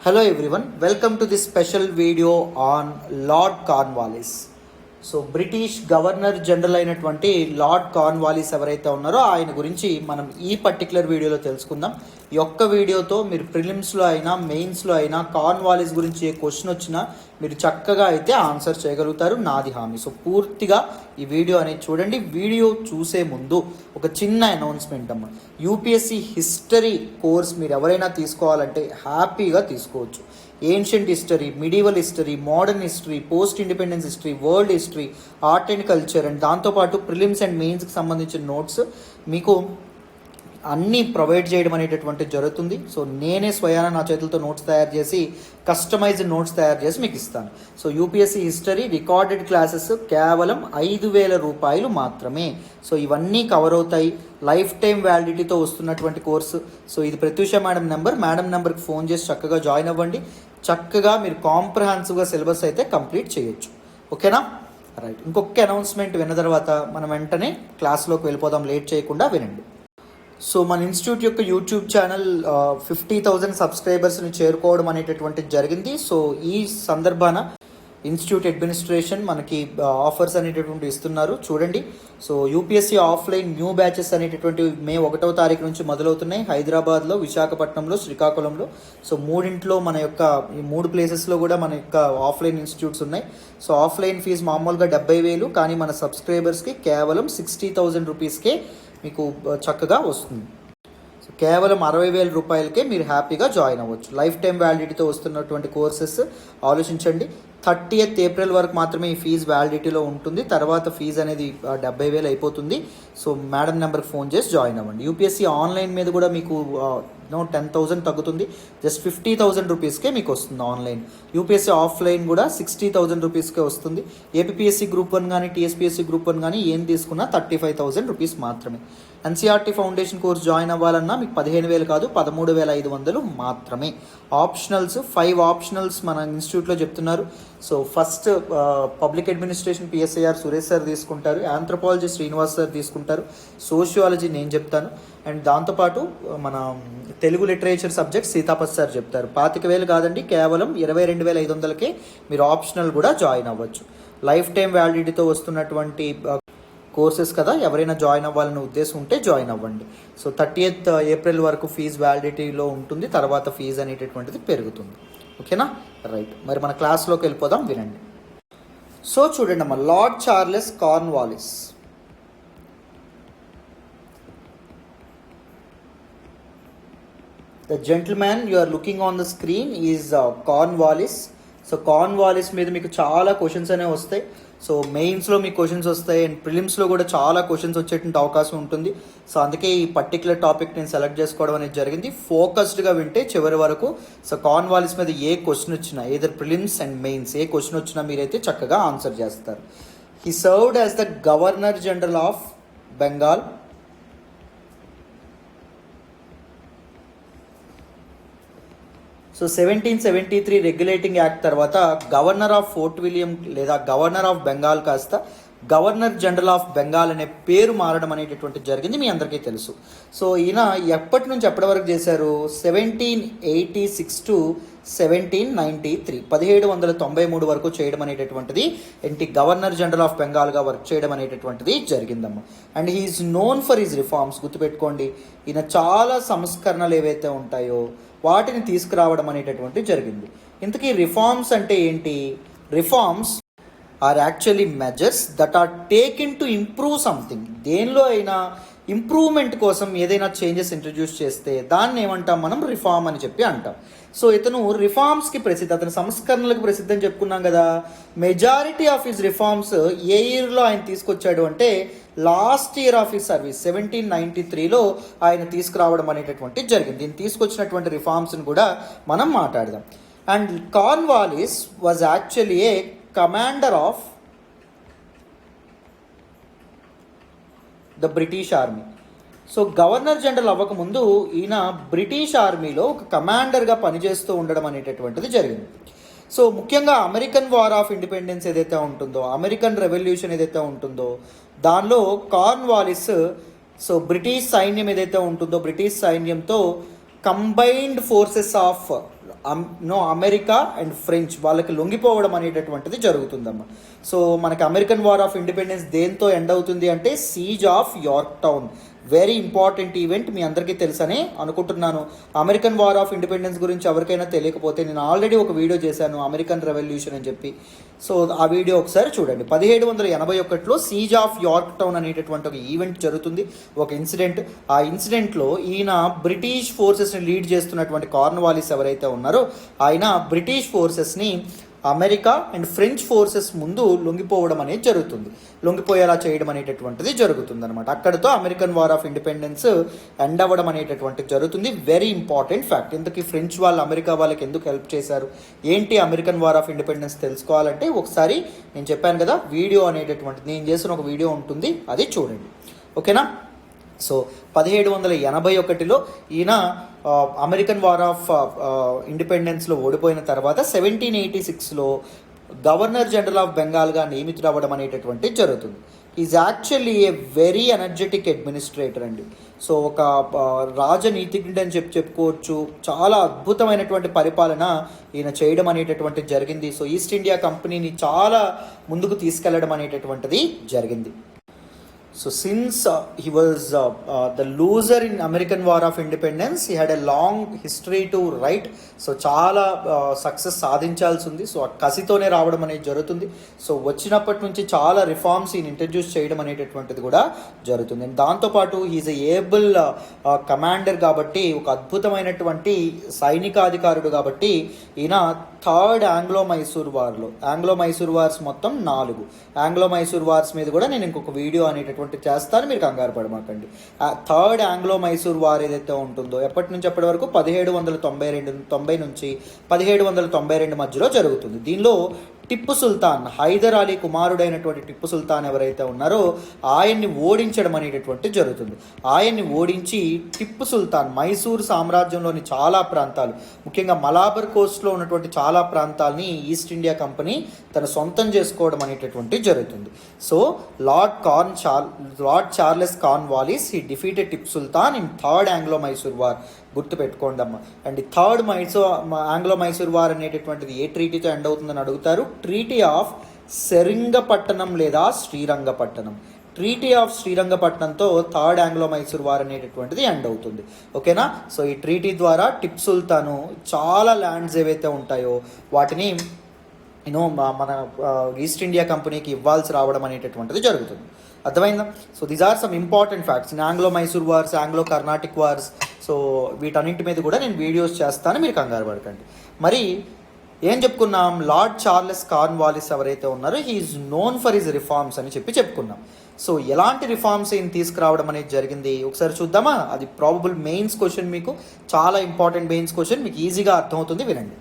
Hello everyone, welcome to this special video on Lord Cornwallis. So British governor general అయినటువంటి lord Cornwallis ఎవరైతే ఉన్నారో ఆయన గురించి మనం ఈ పర్టికులర్ వీడియోలో తెలుసుకుందాం. ఈ ఒక్క వీడియోతో మీరు ప్రిలిమ్స్లో అయినా మెయిన్స్లో అయినా కార్న్వాలిస్ గురించి ఏ క్వశ్చన్ వచ్చినా మీరు చక్కగా అయితే ఆన్సర్ చేయగలుగుతారు, నాది హామీ. సో పూర్తిగా ఈ వీడియో అనేది చూడండి. వీడియో చూసే ముందు ఒక చిన్న అనౌన్స్మెంట్ అమ్మ, యూపీఎస్సీ హిస్టరీ కోర్స్ మీరు ఎవరైనా తీసుకోవాలంటే హ్యాపీగా తీసుకోవచ్చు. Ancient history, medieval history, modern history, post independence history, world history, art and culture and దాంతోపాటు ప్రిలిమ్స్ అండ్ మెయిన్స్కి సంబంధించిన నోట్స్ మీకు అన్నీ ప్రొవైడ్ చేయడం అనేటటువంటి జరుగుతుంది. సో నేనే స్వయాన నా చేతులతో నోట్స్ తయారు చేసి కస్టమైజ్డ్ నోట్స్ తయారు చేసి మీకు ఇస్తాను. So UPSC history recorded classes కేవలం 5,000 రూపాయలు మాత్రమే. సో ఇవన్నీ కవర్ అవుతాయి. లైఫ్ టైం వ్యాలిడిటీతో వస్తున్నటువంటి కోర్సు. సో ఇది ప్రత్యూష మేడం నెంబర్కి ఫోన్ చేసి చక్కగా జాయిన్ అవ్వండి. చక్కగా మీరు కాంప్రహెన్సివ్గా సిలబస్ అయితే కంప్లీట్ చేయొచ్చు. ఓకేనా? రైట్. ఇంకొక అనౌన్స్మెంట్ విన్న తర్వాత మనం వెంటనే క్లాస్లోకి వెళ్ళిపోదాం, లేట్ చేయకుండా వినండి. సో మన ఇన్స్టిట్యూట్ యొక్క యూట్యూబ్ ఛానల్ 50,000 సబ్స్క్రైబర్స్ని చేరుకోవడం అనేటటువంటిది జరిగింది. సో ఈ సందర్భాన ఇన్స్టిట్యూట్ అడ్మినిస్ట్రేషన్ మనకి ఆఫర్స్ అనేటటువంటి ఇస్తున్నారు, చూడండి. So UPSC offline new batches అనేటటువంటి మే 1వ తారీఖు నుంచి మొదలవుతున్నాయి. హైదరాబాద్లో, విశాఖపట్నంలో, శ్రీకాకుళంలో. సో మూడింట్లో మన యొక్క ఈ 3 ప్లేసెస్లో కూడా మన యొక్క ఆఫ్లైన్ ఇన్స్టిట్యూట్స్ ఉన్నాయి. సో ఆఫ్లైన్ ఫీజు మామూలుగా 70,000, కానీ మన సబ్స్క్రైబర్స్కి కేవలం 60,000 రూపీస్కే మీకు చక్కగా వస్తుంది. సో కేవలం 60,000 రూపాయలకే మీరు హ్యాపీగా జాయిన్ అవ్వచ్చు. లైఫ్ టైం వ్యాలిడిటీతో వస్తున్నటువంటి కోర్సెస్ ఆలోచించండి. 30th ఏప్రిల్ వరకు మాత్రమే ఈ ఫీజు వ్యాలిడిటీలో ఉంటుంది. తర్వాత ఫీజు అనేది 70,000 అయిపోతుంది. సో మేడం నెంబర్కి ఫోన్ చేసి జాయిన్ అవ్వండి. యూపీఎస్సీ ఆన్లైన్ మీద కూడా మీకు 10,000 తగ్గుతుంది. జస్ట్ 50,000 రూపీస్కే మీకు వస్తుంది ఆన్లైన్. యూపీఎస్సీ ఆఫ్లైన్ కూడా 60,000 రూపీస్కే వస్తుంది. ఏపీఎస్సీ గ్రూప్ 1 కానీ టీఎస్పీఎస్సీ గ్రూప్ 1 కానీ ఏం తీసుకున్నా 35,000 రూపీస్ మాత్రమే. ఎన్సీఆర్టీ ఫౌండేషన్ కోర్స్ జాయిన్ అవ్వాలన్నా మీకు 15,000 కాదు, 13,500 మాత్రమే. ఆప్షనల్స్ 5 ఆప్షనల్స్ మన ఇన్స్టిట్యూట్లో చెప్తున్నారు. So first public administration PSIR Suresh sir తీసుకుంటారు, ఆంథ్రోపాలజీ శ్రీనివాస్ సార్ తీసుకుంటారు, సోషియాలజీ నేను చెప్తాను, అండ్ దాంతోపాటు మన తెలుగు లిటరేచర్ సబ్జెక్ట్ సీతాపత్ సార్ చెప్తారు. 25,000 కాదండి, కేవలం 22,500కే మీరు ఆప్షనల్ కూడా జాయిన్ అవ్వచ్చు. లైఫ్ టైం వ్యాలిడిటీతో వస్తున్నటువంటి కోర్సెస్ కదా, ఎవరైనా జాయిన్ అవ్వాలనే ఉద్దేశం ఉంటే జాయిన్ అవ్వండి. సో 30th ఏప్రిల్ వరకు ఫీజు వ్యాలిడిటీలో ఉంటుంది, తర్వాత ఫీజు అనేటటువంటిది పెరుగుతుంది. ఓకేనా? రైట్. మరి మన క్లాస్లోకి వెళ్ళిపోదాం, వినండి. సో చూడండి అమ్మా, lord Charles Cornwallis. The gentleman you are looking on the screen is Cornwallis. So Cornwallis మీద మీకు చాలా క్వశ్చన్స్ అనేవి వస్తాయి. సో మెయిన్స్లో మీకు క్వశ్చన్స్ వస్తాయి అండ్ ప్రిలిమ్స్లో కూడా చాలా క్వశ్చన్స్ వచ్చేటువంటి అవకాశం ఉంటుంది. సో అందుకే ఈ పర్టికులర్ టాపిక్ నేను సెలెక్ట్ చేసుకోవడం అనేది జరిగింది. ఫోకస్డ్గా వింటే చివరి వరకు సో కార్న్వాలిస్ మీద ఏ క్వశ్చన్ వచ్చినా, either prelims and mains A question వచ్చినా మీరైతే చక్కగా ఆన్సర్ చేస్తారు. He served as the governor general of Bengal. So 1773 regulating act తర్వాత గవర్నర్ ఆఫ్ ఫోర్ట్ విలియం లేదా గవర్నర్ ఆఫ్ బెంగాల్ కాస్త గవర్నర్ జనరల్ ఆఫ్ బెంగాల్ అనే పేరు మారడం అనేటటువంటి జరిగింది, మీ అందరికీ తెలుసు. సో ఈయన ఎప్పటి నుంచి ఎప్పటి వరకు చేశారు? 1786 టు 1793, 1793 వరకు చేయడం అనేటటువంటిది ఏంటి, గవర్నర్ జనరల్ ఆఫ్ బెంగాల్గా వర్క్ చేయడం అనేటటువంటిది జరిగిందమ్మ. And he is known for his reforms. గుర్తుపెట్టుకోండి, ఈయన చాలా సంస్కరణలు ఏవైతే ఉంటాయో వాటిని తీసుకురావడం అనేటటువంటి జరిగింది. ఇంతకీ రిఫార్మ్స్ అంటే ఏంటి? Reforms are actually measures that are taken to improve something. దేనిలో అయినా ఇంప్రూవ్మెంట్ కోసం ఏదైనా చేంజెస్ ఇంట్రడ్యూస్ చేస్తే దాన్ని ఏమంటాం మనం? రిఫార్మ్ అని చెప్పి అంటాం. సో ఇతను రిఫార్మ్స్కి ప్రసిద్ధి, అతను సంస్కరణలకు ప్రసిద్ధి అని చెప్పుకున్నాం కదా. మెజారిటీ ఆఫ్ హిస్ రిఫార్మ్స్ ఏ ఇయర్లో ఆయన తీసుకొచ్చాడు అంటే last year of his service 1793లో ఆయన తీసుకురావడం అనేటటువంటి జరిగింది. దీన్ని తీసుకొచ్చినటువంటి రిఫార్మ్స్ని కూడా మనం మాట్లాడదాం. And Cornwallis was actually a commander of the British army. So governor general అవ్వకముందు ఈయన బ్రిటిష్ ఆర్మీలో ఒక కమాండర్గా పనిచేస్తూ ఉండడం అనేటటువంటిది జరిగింది. సో ముఖ్యంగా అమెరికన్ వార్ ఆఫ్ ఇండిపెండెన్స్ ఏదైతే ఉంటుందో, అమెరికన్ రెవల్యూషన్ ఏదైతే ఉంటుందో దానిలో కార్న్వాలిస్ సో బ్రిటిష్ సైన్యం ఏదైతే ఉంటుందో బ్రిటిష్ సైన్యంతో combined forces of America and French వాళ్ళకి లొంగిపోవడం అనేటటువంటిది జరుగుతుందమ్మా. సో మనకి అమెరికన్ వార్ ఆఫ్ ఇండిపెండెన్స్ దేంతో ఎండ్ అవుతుంది అంటే siege of Yorktown. Very important event, మీ అందరికీ తెలుసని అనుకుంటున్నాను. అమెరికన్ వార్ ఆఫ్ ఇండిపెండెన్స్ గురించి ఎవరికైనా తెలియకపోతే నేను ఆల్రెడీ ఒక వీడియో చేశాను, అమెరికన్ రెవల్యూషన్ అని చెప్పి. సో ఆ వీడియో ఒకసారి చూడండి. 1781లో సీజ్ ఆఫ్ యార్క్ టౌన్ అనేటటువంటి ఒక ఈవెంట్ జరుగుతుంది, ఒక ఇన్సిడెంట్. ఆ ఇన్సిడెంట్లో ఈయన బ్రిటిష్ ఫోర్సెస్ని లీడ్ చేస్తున్నటువంటి కార్న్వాలిస్ ఎవరైతే ఉన్నారో ఆయన బ్రిటిష్ ఫోర్సెస్ని అమెరికా అండ్ ఫ్రెంచ్ ఫోర్సెస్ ముందు లొంగిపోవడం అనేది జరుగుతుంది, లొంగిపోయేలా చేయడం అనేటటువంటిది జరుగుతుంది అనమాట. అక్కడితో American war of independence end అవ్వడం అనేటటువంటిది జరుగుతుంది. Very important fact. ఇంతకీ ఫ్రెంచ్ వాళ్ళు అమెరికా వాళ్ళకి ఎందుకు హెల్ప్ చేశారు, ఏంటి అమెరికన్ వార్ ఆఫ్ ఇండిపెండెన్స్ తెలుసుకోవాలంటే ఒకసారి నేను చెప్పాను కదా వీడియో అనేటటువంటిది, నేను చేసిన ఒక వీడియో ఉంటుంది, అది చూడండి. ఓకేనా. సో 1781లో ఈయన అమెరికన్ వార్ ఆఫ్ ఇండిపెండెన్స్లో ఓడిపోయిన తర్వాత 1786లో గవర్నర్ జనరల్ ఆఫ్ బెంగాల్గా నియమితుడవ్వడం అనేటటువంటి జరుగుతుంది. Is actually a very energetic administrator అండి. సో ఒక రాజనీతిజ్ఞుడు అని చెప్పుకోవచ్చు. చాలా అద్భుతమైనటువంటి పరిపాలన ఈయన చేయడం అనేటటువంటిది జరిగింది. సో ఈస్ట్ ఇండియా కంపెనీని చాలా ముందుకు తీసుకెళ్లడం అనేటటువంటిది జరిగింది. So since he was the loser in American War of Independence, he had a long history to write. So చాలా సక్సెస్ సాధించాల్సి ఉంది. సో ఆ కసితోనే రావడం అనేది జరుగుతుంది. సో వచ్చినప్పటి నుంచి చాలా రిఫార్మ్స్ ఈయన ఇంట్రడ్యూస్ చేయడం అనేటటువంటిది కూడా జరుగుతుంది. అండ్ దాంతోపాటు హీఈస్ ఏబుల్ కమాండర్ కాబట్టి, ఒక అద్భుతమైనటువంటి సైనికాధికారుడు కాబట్టి ఈయన థర్డ్ ఆంగ్లో మైసూర్ వార్స్ మొత్తం 4 ఆంగ్లో మైసూర్ వార్స్ మీద కూడా నేను ఇంకొక వీడియో అనేటటువంటి చేస్తాను, మీరు కంగారు పడమాకండి. థర్డ్ ఆంగ్లో మైసూర్ వార్ ఏదైతే ఉంటుందో ఎప్పటి నుంచి అప్పటి వరకు 1790 నుంచి 1792 మధ్యలో జరుగుతుంది. దీనిలో టిప్పు సుల్తాన్, హైదర్ అలీ కుమారుడైనటువంటి టిప్పు సుల్తాన్ ఎవరైతే ఉన్నారో ఆయన్ని ఓడించడం అనేటటువంటి జరుగుతుంది. ఆయన్ని ఓడించి టిప్పు సుల్తాన్ మైసూర్ సామ్రాజ్యంలోని చాలా ప్రాంతాలు, ముఖ్యంగా మలాబర్ కోస్ట్లో ఉన్నటువంటి చాలా ప్రాంతాలని ఈస్ట్ ఇండియా కంపెనీ తన సొంతం చేసుకోవడం అనేటటువంటి జరుగుతుంది. So Lord Charles Cornwallis he defeated Tipu Sultan in third Anglo Mysore war. గుర్తుపెట్టుకోండి అమ్మ. And third Anglo Mysore war అనేటటువంటిది ఏ ట్రీటీతో ఎండ్ అవుతుందని అడుగుతారు. ట్రీటీ ఆఫ్ సెరింగపట్టణం లేదా శ్రీరంగపట్టణం. ట్రీటీ ఆఫ్ శ్రీరంగపట్నంతో థర్డ్ ఆంగ్లో మైసూర్ వార్ అనేటటువంటిది ఎండ్ అవుతుంది. ఓకేనా. సో ఈ ట్రీటీ ద్వారా టిప్పు సుల్తాను చాలా ల్యాండ్స్ ఏవైతే ఉంటాయో వాటిని మన ఈస్ట్ ఇండియా కంపెనీకి ఇవ్వాల్సి రావడం అనేటటువంటిది జరుగుతుంది. అర్థమైందా. So these are some important facts in Anglo Mysore wars, Anglo Carnatic wars. So వీటన్నింటి మీద కూడా నేను వీడియోస్ చేస్తాను, మీరు కంగారు పడకండి. మరి ఏం చెప్పుకున్నాం, లార్డ్ చార్లెస్ కార్న్వాలిస్ ఎవరైతే ఉన్నారో he is known for his reforms అని చెప్పుకున్నాం. సో ఎలాంటి రిఫార్మ్స్ ఈయన తీసుకురావడం అనేది జరిగింది ఒకసారి చూద్దామా. అది ప్రాబబుల్ మెయిన్స్ క్వశ్చన్, మీకు చాలా ఇంపార్టెంట్ మెయిన్స్ క్వశ్చన్, మీకు ఈజీగా అర్థమవుతుంది, వినండి.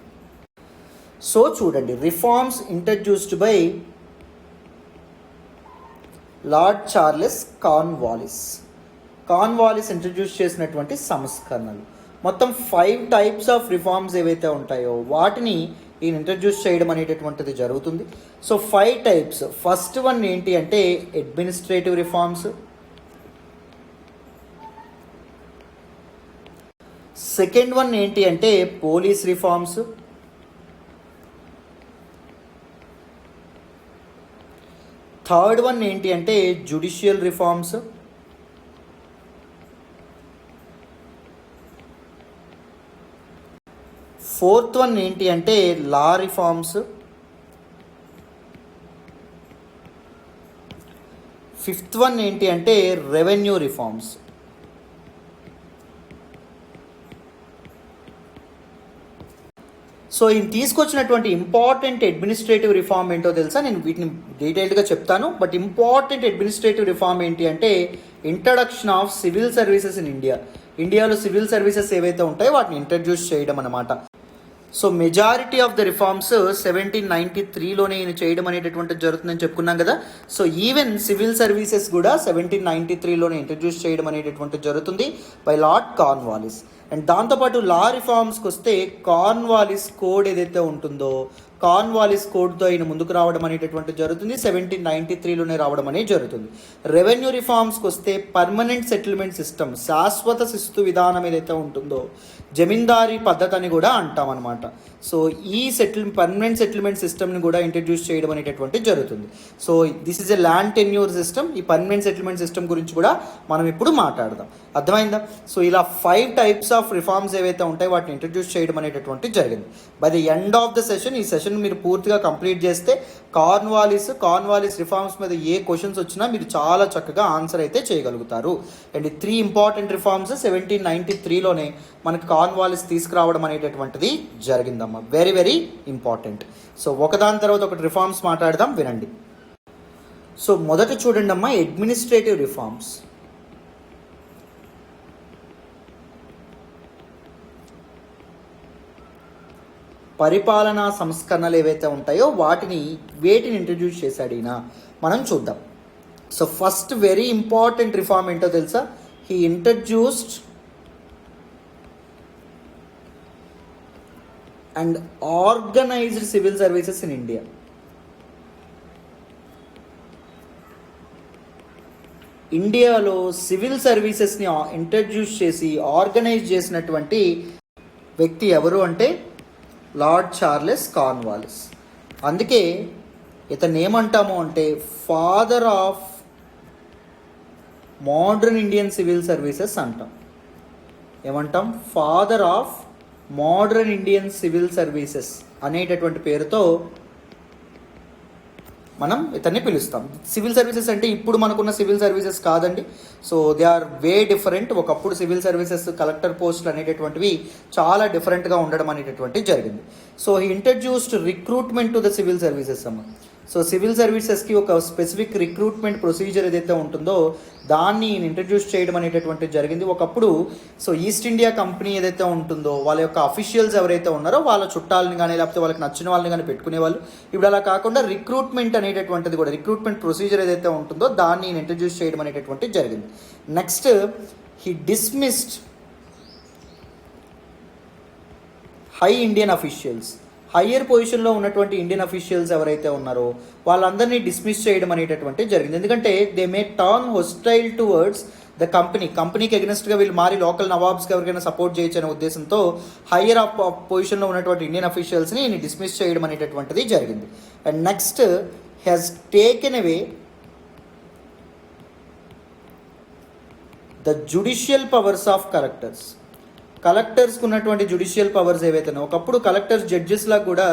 సో చూడండి, reforms introduced by lord Charles Cornwallis introduce చేసినటువంటి సంస్కరణలు. మొత్తం 5 టైప్స్ ఆఫ్ రిఫార్మ్స్ ఏవైతే ఉంటాయో వాటిని ఈయన ఇంట్రడ్యూస్ చేయడం అనేటటువంటిది జరుగుతుంది. So 5 types. ఫస్ట్ వన్ ఏంటి అంటే అడ్మినిస్ట్రేటివ్ రిఫార్మ్స్. సెకండ్ వన్ ఏంటి అంటే పోలీస్ రిఫార్మ్స్. థర్డ్ వన్ ఏంటి అంటే జ్యుడిషియల్ రిఫార్మ్స్. ఫోర్త్ వన్ ఏంటి అంటే లా రిఫార్మ్స్. ఫిఫ్త్ వన్ ఏంటి అంటే రెవెన్యూ రిఫార్మ్స్. సో ఈయన తీసుకొచ్చినటువంటి ఇంపార్టెంట్ అడ్మినిస్ట్రేటివ్ రిఫార్మ్ ఏంటో తెలుసా, నేను వీటిని డీటెయిల్డ్గా చెప్తాను. బట్ ఇంపార్టెంట్ అడ్మినిస్ట్రేటివ్ రిఫార్మ్ ఏంటి అంటే introduction of civil services in India. ఇండియాలో సివిల్ సర్వీసెస్ ఏవైతే ఉంటాయో వాటిని ఇంట్రడ్యూస్ చేయడం అన్నమాట. So majority of the reforms 1793లోనే ఈయన చేయడం అనేటటువంటిది జరుగుతుందని చెప్పుకున్నాం కదా. సో ఈవెన్ సివిల్ సర్వీసెస్ కూడా 1793లోనే ఇంట్రడ్యూస్ చేయడం అనేటటువంటిది జరుగుతుంది బై లార్డ్ కార్న్వాలిస్. అండ్ దాంతోపాటు లా రిఫార్మ్స్కి వస్తే కార్న్వాలిస్ కోడ్ ఏదైతే ఉంటుందో, కార్న్వాలిస్ కోడ్తో ఈయన ముందుకు రావడం అనేటటువంటి జరుగుతుంది. 1793లోనే రావడం అనేది జరుగుతుంది. రెవెన్యూ రిఫార్మ్స్కి వస్తే పర్మనెంట్ సెటిల్మెంట్ సిస్టమ్, శాశ్వత శిస్తు విధానం ఏదైతే ఉంటుందో జమీందారీ పద్ధతి అని కూడా అంటాం అనమాట. సో ఈ పర్మనెంట్ సెటిల్మెంట్ సిస్టమ్ని కూడా ఇంట్రడ్యూస్ చేయడం అనేటటువంటి జరుగుతుంది. So this is a land tenure system. ఈ పర్మనెంట్ సెటిల్మెంట్ సిస్టమ్ గురించి కూడా మనం ఇప్పుడు మాట్లాడదాం. అర్థమైందా? సో ఇలా 5 టైప్స్ ఆఫ్ రిఫార్మ్స్ ఏవైతే ఉంటాయో వాటిని ఇంట్రడ్యూస్ చేయడం అనేటటువంటి జరిగింది. By the end of the session, ఈ సెషన్ మీరు పూర్తిగా కంప్లీట్ చేస్తే కార్న్వాలిస్ రిఫార్మ్స్ మీద ఏ క్వశ్చన్స్ వచ్చినా మీరు చాలా చక్కగా ఆన్సర్ అయితే చేయగలుగుతారు. అండ్ ఈ 3 ఇంపార్టెంట్ రిఫార్మ్స్ 1793లోనే మనకి కార్న్వాలిస్ తీసుకురావడం అనేటటువంటిది జరిగిందమ్మా. Very very important. సో ఒకదాని తర్వాత ఒకటి రిఫార్మ్స్ మాట్లాడదాం, వినండి. సో మొదట చూడండి అమ్మా, అడ్మినిస్ట్రేటివ్ రిఫార్మ్స్. పరిపాలనా సంస్కరణలు ఏవైతే ఉంటాయో వేటిని ఇంట్రడ్యూస్ చేశాడు ఈయన, మనం చూద్దాం. So first very important reform ఏంటో తెలుసా? He introduced and organised civil services in India. ఇండియాలో సివిల్ సర్వీసెస్ని ఇంట్రడ్యూస్ చేసి ఆర్గనైజ్ చేసినటువంటి వ్యక్తి ఎవరు అంటే లార్డ్ చార్లెస్ కార్న్వాలిస్. అందుకే ఇతను ఏమంటాము అంటే father of modern Indian civil services అంటాం. ఏమంటాం? Father of modern Indian civil services అనేటటువంటి పేరుతో మనం ఇతన్ని పిలుస్తాం. సివిల్ సర్వీసెస్ అంటే ఇప్పుడు మనకున్న సివిల్ సర్వీసెస్ కాదండి. So they are way different. ఒకప్పుడు సివిల్ సర్వీసెస్ కలెక్టర్ పోస్టులు అనేటటువంటివి చాలా డిఫరెంట్గా ఉండడం అనేటటువంటివి జరిగింది. So he introduced recruitment to the civil services అమ్మ. సో సివిల్ సర్వీసెస్కి ఒక స్పెసిఫిక్ రిక్రూట్మెంట్ ప్రొసీజర్ ఏదైతే ఉంటుందో దాన్ని ఇంట్రడ్యూస్ చేయడం అనేటటువంటి జరిగింది. ఒకప్పుడు సో ఈస్ట్ ఇండియా కంపెనీ ఏదైతే ఉంటుందో వాళ్ళ యొక్క అఫీషియల్స్ ఎవరైతే ఉన్నారో వాళ్ళ చుట్టాలని కానీ లేకపోతే వాళ్ళకి నచ్చిన వాళ్ళని కానీ పెట్టుకునేవాళ్ళు. ఇప్పుడు అలా కాకుండా రిక్రూట్మెంట్ అనేటటువంటిది కూడా, రిక్రూట్మెంట్ ప్రొసీజర్ ఏదైతే ఉంటుందో దాన్ని ఇంట్రడ్యూస్ చేయడం అనేటటువంటిది జరిగింది. Next he dismissed high Indian officials. Higher పొజిషన్లో ఉన్నటువంటి ఇండియన్ అఫీషియల్స్ ఎవరైతే ఉన్నారో వాళ్ళందరినీ డిస్మిస్ చేయడం అనేటటువంటి జరిగింది. ఎందుకంటే they may turn hostile towards the కంపెనీకి అగెనిస్ట్గా వీళ్ళు మారి లోకల్ నవాబ్స్కి ఎవరికైనా సపోర్ట్ చేయొచ్చు అనే ఉద్దేశంతో హయ్యర్ పొజిషన్లో ఉన్నటువంటి ఇండియన్ అఫీషియల్స్ని డిస్మిస్ చేయడం అనేటటువంటిది జరిగింది. And next has taken away the judicial powers of కలెక్టర్స్కి ఉన్నటువంటి జ్యుడిషియల్ పవర్స్ ఏవైతే ఉన్నాయో, ఒకప్పుడు కలెక్టర్స్ జడ్జెస్లాగా కూడా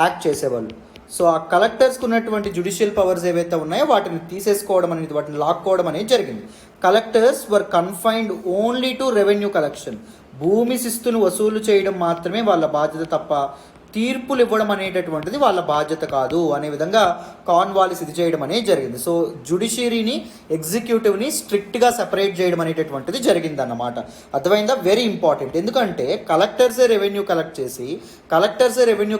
యాక్ట్ చేసేవాళ్ళు. సో ఆ కలెక్టర్స్కి ఉన్నటువంటి జ్యుడిషియల్ పవర్స్ ఏవైతే ఉన్నాయో వాటిని తీసేసుకోవడం అనేది, వాటిని లాక్కోవడం అనేది జరిగింది. Collectors were confined only to revenue collection. భూమి శిస్తును వసూలు చేయడం మాత్రమే వాళ్ళ బాధ్యత తప్ప తీర్పులు ఇవ్వడం అనేటటువంటిది వాళ్ళ బాధ్యత కాదు అనే విధంగా కార్న్వాలిస్ ఇది చేయడం అనేది జరిగింది. సో జ్యుడిషియరీని ఎగ్జిక్యూటివ్ని స్ట్రిక్ట్గా సెపరేట్ చేయడం అనేటటువంటిది జరిగిందన్నమాట. అర్థమైందా? Very important. ఎందుకంటే కలెక్టర్సే రెవెన్యూ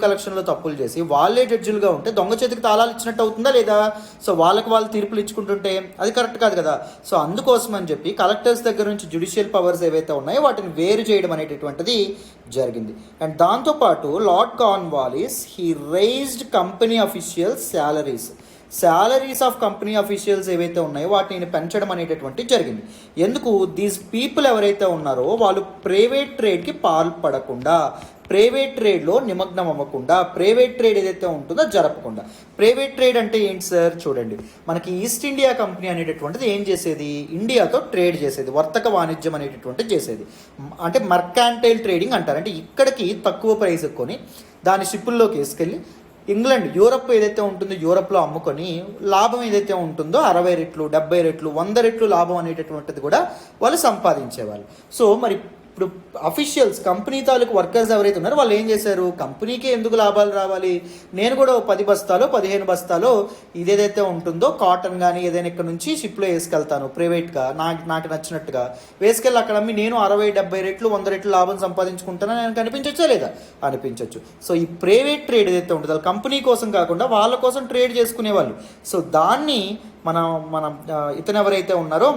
కలెక్షన్లో తప్పులు చేసి వాళ్ళే జడ్జిలుగా ఉంటే దొంగ చేతికి తాళాలు ఇచ్చినట్టు అవుతుందా లేదా? సో వాళ్ళకి వాళ్ళు తీర్పులు ఇచ్చుకుంటుంటే అది కరెక్ట్ కాదు కదా. సో అందుకోసం అని చెప్పి కలెక్టర్స్ దగ్గర నుంచి జ్యుడిషియల్ పవర్స్ ఏవైతే ఉన్నాయో వాటిని వేరు చేయడం అనేటటువంటిది జరిగింది. అండ్ దాంతోపాటు lord Cornwallis he raised company officials salaries of company officials ఏవైతే ఉన్నాయో వాటిని పెంచడం అనేటటువంటి జరిగింది. ఎందుకు? దీస్ పీపుల్ ఎవరైతే ఉన్నారో వాళ్ళు ప్రైవేట్ ట్రేడ్కి పాల్పడకుండా, ప్రైవేట్ ట్రేడ్లో నిమగ్నం అవ్వకుండా, ప్రైవేట్ ట్రేడ్ ఏదైతే ఉంటుందో జరపకుండా. ప్రైవేట్ ట్రేడ్ అంటే ఏంటి సార్? చూడండి, మనకి ఈస్ట్ ఇండియా కంపెనీ అనేటటువంటిది ఏం చేసేది? ఇండియాతో ట్రేడ్ చేసేది, వర్తక వాణిజ్యం అనేటటువంటిది చేసేది. అంటే మర్కాంటైల్ ట్రేడింగ్ అంటారు. అంటే ఇక్కడికి తక్కువ ప్రైస్ కొని దాని షిప్పుల్లోకి వేసుకెళ్ళి ఇంగ్లాండ్, యూరప్ ఏదైతే ఉంటుందో యూరప్లో అమ్ముకొని లాభం ఏదైతే ఉంటుందో 60 రెట్లు, 70 రెట్లు, 100 రెట్లు లాభం అనేటటువంటిది కూడా వాళ్ళు సంపాదించేవాళ్ళు. సో మరి ఇప్పుడు అఫీషియల్స్, కంపెనీ తాలూకు వర్కర్స్ ఎవరైతే ఉన్నారో వాళ్ళు ఏం చేశారు? కంపెనీకే ఎందుకు లాభాలు రావాలి, నేను కూడా 10 బస్తాలో 15 బస్తాలో ఇదేదైతే ఉంటుందో కాటన్ కానీ ఏదైనా ఇక్కడ నుంచి షిప్లో వేసుకెళ్తాను ప్రైవేట్గా, నాకు నచ్చినట్టుగా వేసుకెళ్ళి అక్కడ అమ్మి నేను 60-70 రెట్లు 100 రెట్లు లాభం సంపాదించుకుంటానని నాకు అనిపించచ్చా లేదా? అనిపించవచ్చు. సో ఈ ప్రైవేట్ ట్రేడ్ ఏదైతే ఉంటుందో అది కంపెనీ కోసం కాకుండా వాళ్ళ కోసం ట్రేడ్ చేసుకునేవాళ్ళు. సో దాన్ని మన ఇతను ఎవరైతే ఉన్నారో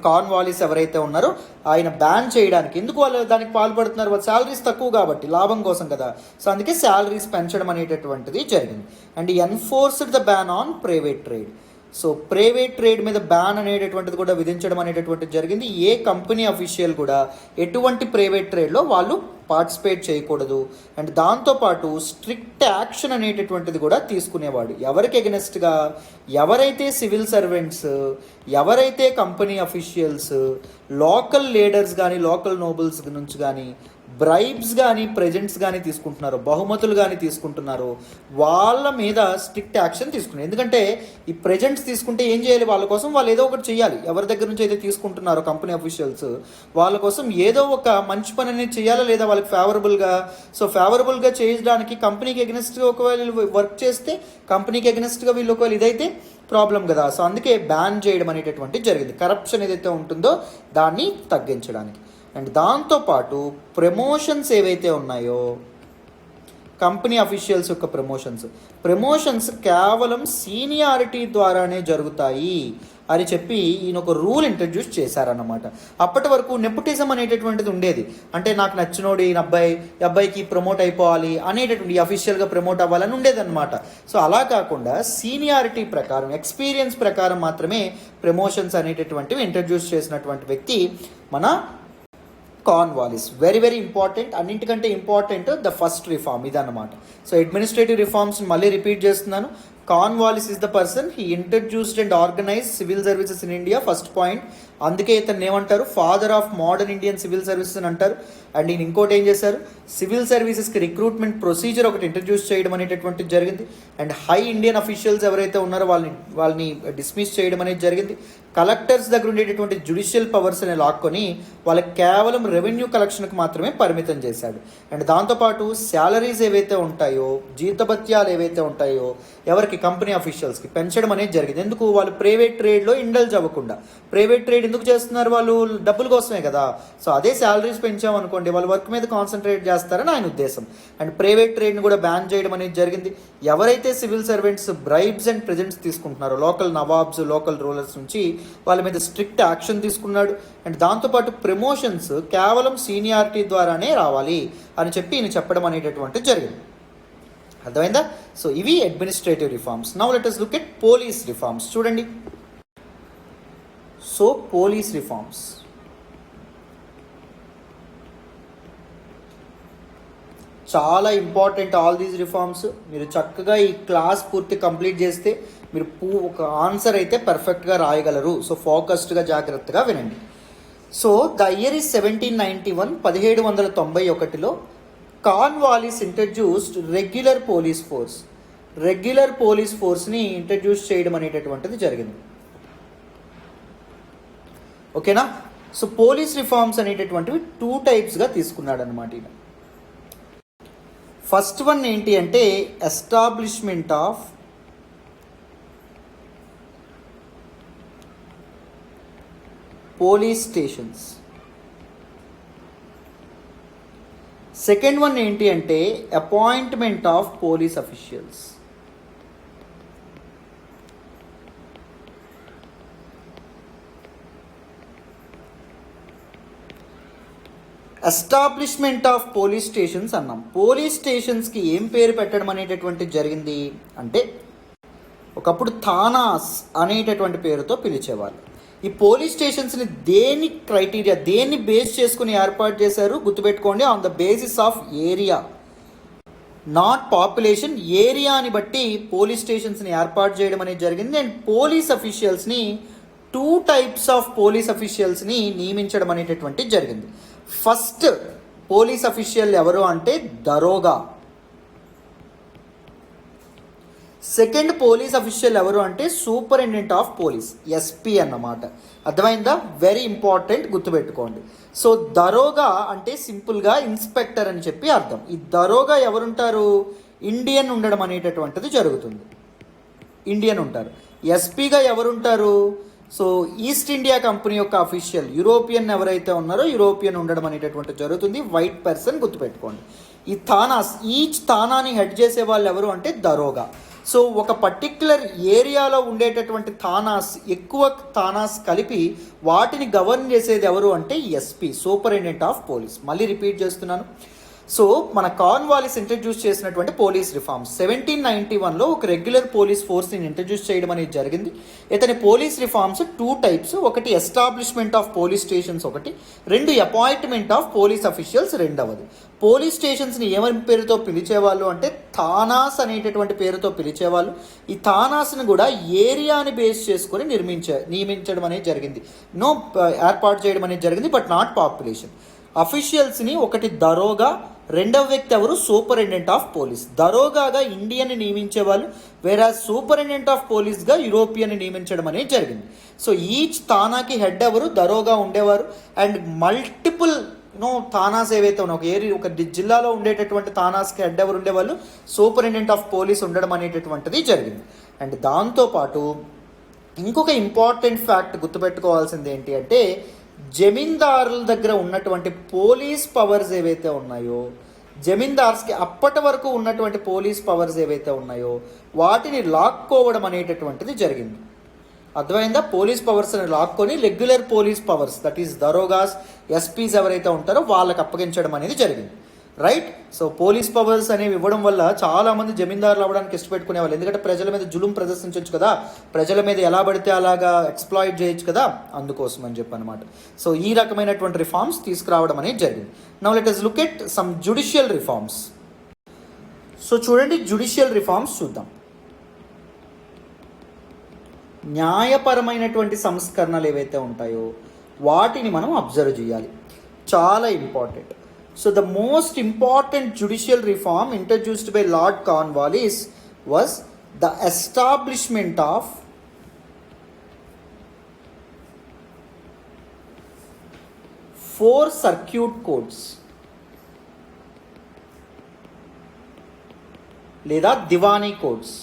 కార్న్వాలిస్ ఎవరైతే ఉన్నారో ఆయన బ్యాన్ చేయడానికి, ఎందుకు వాళ్ళు దానికి పాల్పడుతున్నారు, వాళ్ళ శాలరీస్ తక్కువ కాబట్టి, లాభం కోసం కదా, సో అందుకే శాలరీస్ పెంచడం అనేటటువంటిది జరిగింది. And enforced the ban on private trade. So private trade మీద బ్యాన్ అనేటటువంటిది కూడా విధించడం అనేటటువంటిది జరిగింది. ఏ కంపెనీ అఫీషియల్ కూడా ఎటువంటి ప్రైవేట్ ట్రేడ్లో వాళ్ళు పార్టిసిపేట్ చేయకూడదు. అండ్ దాంతోపాటు స్ట్రిక్ట్ యాక్షన్ అనేటటువంటిది కూడా తీసుకునేవాడు. ఎవరికి ఎగనెస్ట్గా? ఎవరైతే సివిల్ సర్వెంట్స్, ఎవరైతే కంపెనీ అఫీషియల్స్, లోకల్ లీడర్స్ కానీ లోకల్ నోబుల్స్ నుంచి కానీ బ్రైబ్స్ కానీ ప్రెజెంట్స్ కానీ తీసుకుంటున్నారో, బహుమతులు కానీ తీసుకుంటున్నారో వాళ్ళ మీద స్ట్రిక్ట్ యాక్షన్ తీసుకున్నారు. ఎందుకంటే ఈ ప్రెజెంట్స్ తీసుకుంటే ఏం చేయాలి, వాళ్ళ కోసం వాళ్ళు ఏదో ఒకటి చేయాలి. ఎవరి దగ్గర నుంచి అయితే తీసుకుంటున్నారో కంపెనీ అఫీషియల్స్ వాళ్ళ కోసం ఏదో ఒక మంచి పని అనేది చేయాలా లేదా వాళ్ళకి ఫేవరబుల్గా. సో ఫేవరబుల్గా చేయడానికి కంపెనీకి ఎగనెస్ట్గా ఒకవేళ వర్క్ చేస్తే కంపెనీకి ఎగనెస్ట్గా వీళ్ళు ఒకవేళ ఇదైతే ప్రాబ్లం కదా. సో అందుకే బ్యాన్ చేయడం అనేటటువంటి జరిగింది. కరప్షన్ ఏదైతే ఉంటుందో దాన్ని తగ్గించడానికి. అండ్ దాంతోపాటు ప్రమోషన్స్ ఏవైతే ఉన్నాయో కంపెనీ అఫీషియల్స్ యొక్క ప్రమోషన్స్ కేవలం సీనియారిటీ ద్వారానే జరుగుతాయి అని చెప్పి ఈయన ఒక రూల్ ఇంట్రడ్యూస్ చేశారన్నమాట. అప్పటి వరకు నెపోటిజం అనేటటువంటిది ఉండేది. అంటే నాకు నచ్చినోడు ఈ అబ్బాయికి ప్రమోట్ అయిపోవాలి అనేటటువంటి అఫీషియల్గా ప్రమోట్ అవ్వాలని ఉండేదన్నమాట. సో అలా కాకుండా సీనియారిటీ ప్రకారం, ఎక్స్పీరియన్స్ ప్రకారం మాత్రమే ప్రమోషన్స్ అనేటటువంటివి ఇంట్రడ్యూస్ చేసినటువంటి వ్యక్తి మన కార్న్వాలిస్. వెరీ వెరీ ఇంపార్టెంట్, అన్నింటికంటే ఇంపార్టెంట్ ద ఫస్ట్ రిఫార్మ్ ఇదన్నమాట. సో అడ్మినిస్ట్రేటివ్ రిఫార్మ్స్ మళ్ళీ రిపీట్ చేస్తున్నాను. Cornwallis is the person he introduced and organise civil services in India. First point. అందుకే ఇతను ఏమంటారు, father of modern Indian civil services అని అంటారు. And ఈయన ఇంకోటి ఏం చేశారు, సివిల్ సర్వీసెస్కి రిక్రూట్మెంట్ ప్రొసీజర్ ఒకటి ఇంట్రడ్యూస్ చేయడం అనేటటువంటిది జరిగింది. అండ్ హై ఇండియన్ అఫీషియల్స్ ఎవరైతే ఉన్నారో వాళ్ళని డిస్మిస్ చేయడం అనేది జరిగింది. కలెక్టర్స్ దగ్గర ఉండేటటువంటి జ్యుడిషియల్ పవర్స్ అని లాక్కొని వాళ్ళకి కేవలం రెవెన్యూ కలెక్షన్కి మాత్రమే పరిమితం చేశాడు. అండ్ దాంతోపాటు శాలరీస్ ఏవైతే ఉంటాయో, జీతభత్యాలు ఏవైతే ఉంటాయో ఎవరికి, కంపెనీ అఫీషియల్స్కి పెంచడం అనేది జరిగింది. ఎందుకు, వాళ్ళు ప్రైవేట్ ట్రేడ్లో ఇండల్జ్ అవ్వకుండా. ప్రైవేట్ ట్రేడ్ ఎందుకు చేస్తున్నారు, వాళ్ళు డబ్బుల కోసమే కదా. సో అదే శాలరీస్ పెంచామనుకోండి వాళ్ళు వర్క్ మీద కాన్సన్ట్రేట్ చేస్తారని ఆయన ఉద్దేశం. అండ్ ప్రైవేట్ ట్రేడ్ని కూడా బ్యాన్ చేయడం అనేది జరిగింది. ఎవరైతే civil servants bribes and presents తీసుకుంటున్నారో లోకల్ నవాబ్స్, లోకల్ రూలర్స్ నుంచి వాళ్ళ మీద స్ట్రిక్ట్ యాక్షన్ తీసుకున్నాడు. అండ్ దాంతోపాటు ప్రమోషన్స్ కేవలం సీనియారిటీ ద్వారానే రావాలి అని చెప్పి ఈయన చెప్పడం అనేటటువంటి జరిగింది. అర్థమైందా? సో ఇవి administrative reforms. Now let us look at police reforms. చూడండి. సో పోలీస్ రిఫార్మ్స్ చాలా ఇంపార్టెంట్. ఆల్ దీస్ రిఫార్మ్స్ మీరు చక్కగా ఈ క్లాస్ పూర్తి కంప్లీట్ చేస్తే మీరు ఒక ఆన్సర్ అయితే పర్ఫెక్ట్గా రాయగలరు. సో ఫోకస్డ్గా జాగ్రత్తగా వినండి. So the year is 1791. 1791లో కార్న్వాలిస్ ఇంట్రడ్యూస్డ్ రెగ్యులర్ పోలీస్ ఫోర్స్ని ఇంట్రడ్యూస్ చేయడం అనేటటువంటిది జరిగింది. ఓకేనా? సో పోలీస్ రిఫార్మ్స్ అనేటటువంటివి 2 టైప్స్గా తీసుకున్నాడు అనమాట ఈయన. ఫస్ట్ వన్ ఏంటి అంటే establishment of police stations. Second one ఏంటి అంటే appointment of police officials. Establishment of police stations అన్నాం. పోలీస్ స్టేషన్స్కి ఏం పేరు పెట్టడం అనేటటువంటిది జరిగింది అంటే ఒకప్పుడు థానాస్ అనేటటువంటి పేరుతో పిలిచేవాళ్ళు. ఈ పోలీస్ స్టేషన్స్ని దేన్ని బేస్ చేసుకుని ఏర్పాటు చేశారు గుర్తుపెట్టుకోండి. On the basis of area, not population. ఏరియాని బట్టి పోలీస్ స్టేషన్స్ని ఏర్పాటు చేయడం అనేది జరిగింది. అండ్ పోలీస్ అఫీషియల్స్ని 2 టైప్స్ ఆఫ్ పోలీస్ అఫీషియల్స్ని నియమించడం అనేటటువంటిది జరిగింది. ఫస్ట్ పోలీస్ అఫీషియల్ ఎవరు అంటే దరోగా. సెకండ్ పోలీస్ అఫీషియల్ ఎవరు అంటే సూపరింటెండెంట్ ఆఫ్ పోలీస్, ఎస్పీ అన్నమాట. అర్థమైందా? వెరీ ఇంపార్టెంట్, గుర్తుపెట్టుకోండి. సో దరోగా అంటే సింపుల్గా ఇన్స్పెక్టర్ అని చెప్పి అర్థం. ఈ దరోగా ఎవరుంటారు, ఇండియన్ ఉండడం అనేటటువంటిది జరుగుతుంది. ఇండియన్ ఉంటారు. ఎస్పీగా ఎవరుంటారు, సో ఈస్ట్ ఇండియా కంపెనీ యొక్క అఫీషియల్ యూరోపియన్ ఎవరైతే ఉన్నారో యూరోపియన్ ఉండడం అనేటటువంటి జరుగుతుంది. వైట్ పర్సన్, గుర్తుపెట్టుకోండి. ఈ థానాస్, ఈచ్ థానాని హెడ్ చేసే వాళ్ళు ఎవరు అంటే దరోగా. సో ఒక పర్టిక్యులర్ ఏరియాలో ఉండేటటువంటి థానాస్, ఎక్కువ థానాస్ కలిపి వాటిని గవర్న్ చేసేది ఎవరు అంటే ఎస్పీ, సూపరింటెండెంట్ ఆఫ్ పోలీస్. మళ్ళీ రిపీట్ చేస్తున్నాను. సో మన కార్న్వాలిస్ ఇంట్రడ్యూస్ చేసినటువంటి పోలీస్ రిఫార్మ్స్ 1791లో ఒక రెగ్యులర్ పోలీస్ ఫోర్స్ని ఇంట్రడ్యూస్ చేయడం అనేది జరిగింది. ఇతని పోలీస్ రిఫార్మ్స్ 2 టైప్స్. ఒకటి ఎస్టాబ్లిష్మెంట్ ఆఫ్ పోలీస్ స్టేషన్స్, ఒకటి. 2 అపాయింట్మెంట్ ఆఫ్ పోలీస్ అఫీషియల్స్, రెండవది. పోలీస్ స్టేషన్స్ని ఏమని పేరుతో పిలిచేవాళ్ళు అంటే థానాస్ అనేటటువంటి పేరుతో పిలిచేవాళ్ళు. ఈ థానాస్ని కూడా ఏరియాని బేస్ చేసుకొని నియమించడం అనేది జరిగింది. ఏర్పాటు చేయడం అనేది జరిగింది, బట్ నాట్ పాపులేషన్. అఫీషియల్స్ని ఒకటి దరోగా, రెండవ వ్యక్తి ఎవరు సూపరింటెండెంట్ ఆఫ్ పోలీస్. దరోగాగా ఇండియన్ని నియమించేవాళ్ళు, వేరే సూపరింటెండెంట్ ఆఫ్ పోలీస్గా యూరోపియన్ని నియమించడం అనేది జరిగింది. సో ఈచ్ థానాకి హెడ్ ఎవరు దరోగా ఉండేవారు. అండ్ మల్టిపుల్ థానాస్ ఏవైతే ఉన్నాయో ఒక జిల్లాలో ఉండేటటువంటి థానాస్కి హెడ్ ఎవరు ఉండేవాళ్ళు సూపరింటెండెంట్ ఆఫ్ పోలీస్ ఉండడం అనేటటువంటిది జరిగింది. అండ్ దాంతోపాటు ఇంకొక ఇంపార్టెంట్ ఫ్యాక్ట్ గుర్తుపెట్టుకోవాల్సింది ఏంటి అంటే జమీందారుల దగ్గర ఉన్నటువంటి పోలీస్ పవర్స్ ఏవైతే ఉన్నాయో, జమీందార్స్కి అప్పటి వరకు ఉన్నటువంటి పోలీస్ పవర్స్ ఏవైతే ఉన్నాయో వాటిని లాక్కోవడం అనేటటువంటిది జరిగింది. అర్థమైందా? పోలీస్ పవర్స్ని లాక్కొని regular police powers, that is darogas, SPs ఎవరైతే ఉంటారో వాళ్ళకి అప్పగించడం అనేది జరిగింది. రైట్. సో పోలీస్ పవర్స్ అనేవి ఇవ్వడం వల్ల చాలామంది జమీందారులు అవ్వడానికి ఇష్టపెట్టుకునే వాళ్ళు. ఎందుకంటే ప్రజల మీద జులుం ప్రదర్శించవచ్చు కదా, ప్రజల మీద ఎలా పడితే అలాగా ఎక్స్ప్లాయిట్ చేయొచ్చు కదా, అందుకోసం అని చెప్పి అనమాట. సో ఈ రకమైనటువంటి రిఫార్మ్స్ తీసుకురావడం అనేది జరిగింది. Now let us look at some judicial reforms. So చూడండి, జుడిషియల్ రిఫార్మ్స్ చూద్దాం. న్యాయపరమైనటువంటి సంస్కరణలు ఏవైతే ఉంటాయో వాటిని మనం అబ్జర్వ్ చేయాలి, చాలా important. So the most important judicial reform introduced by Lord Cornwallis was the establishment of 4 circuit courts లేదా దివానీ కోడ్స్.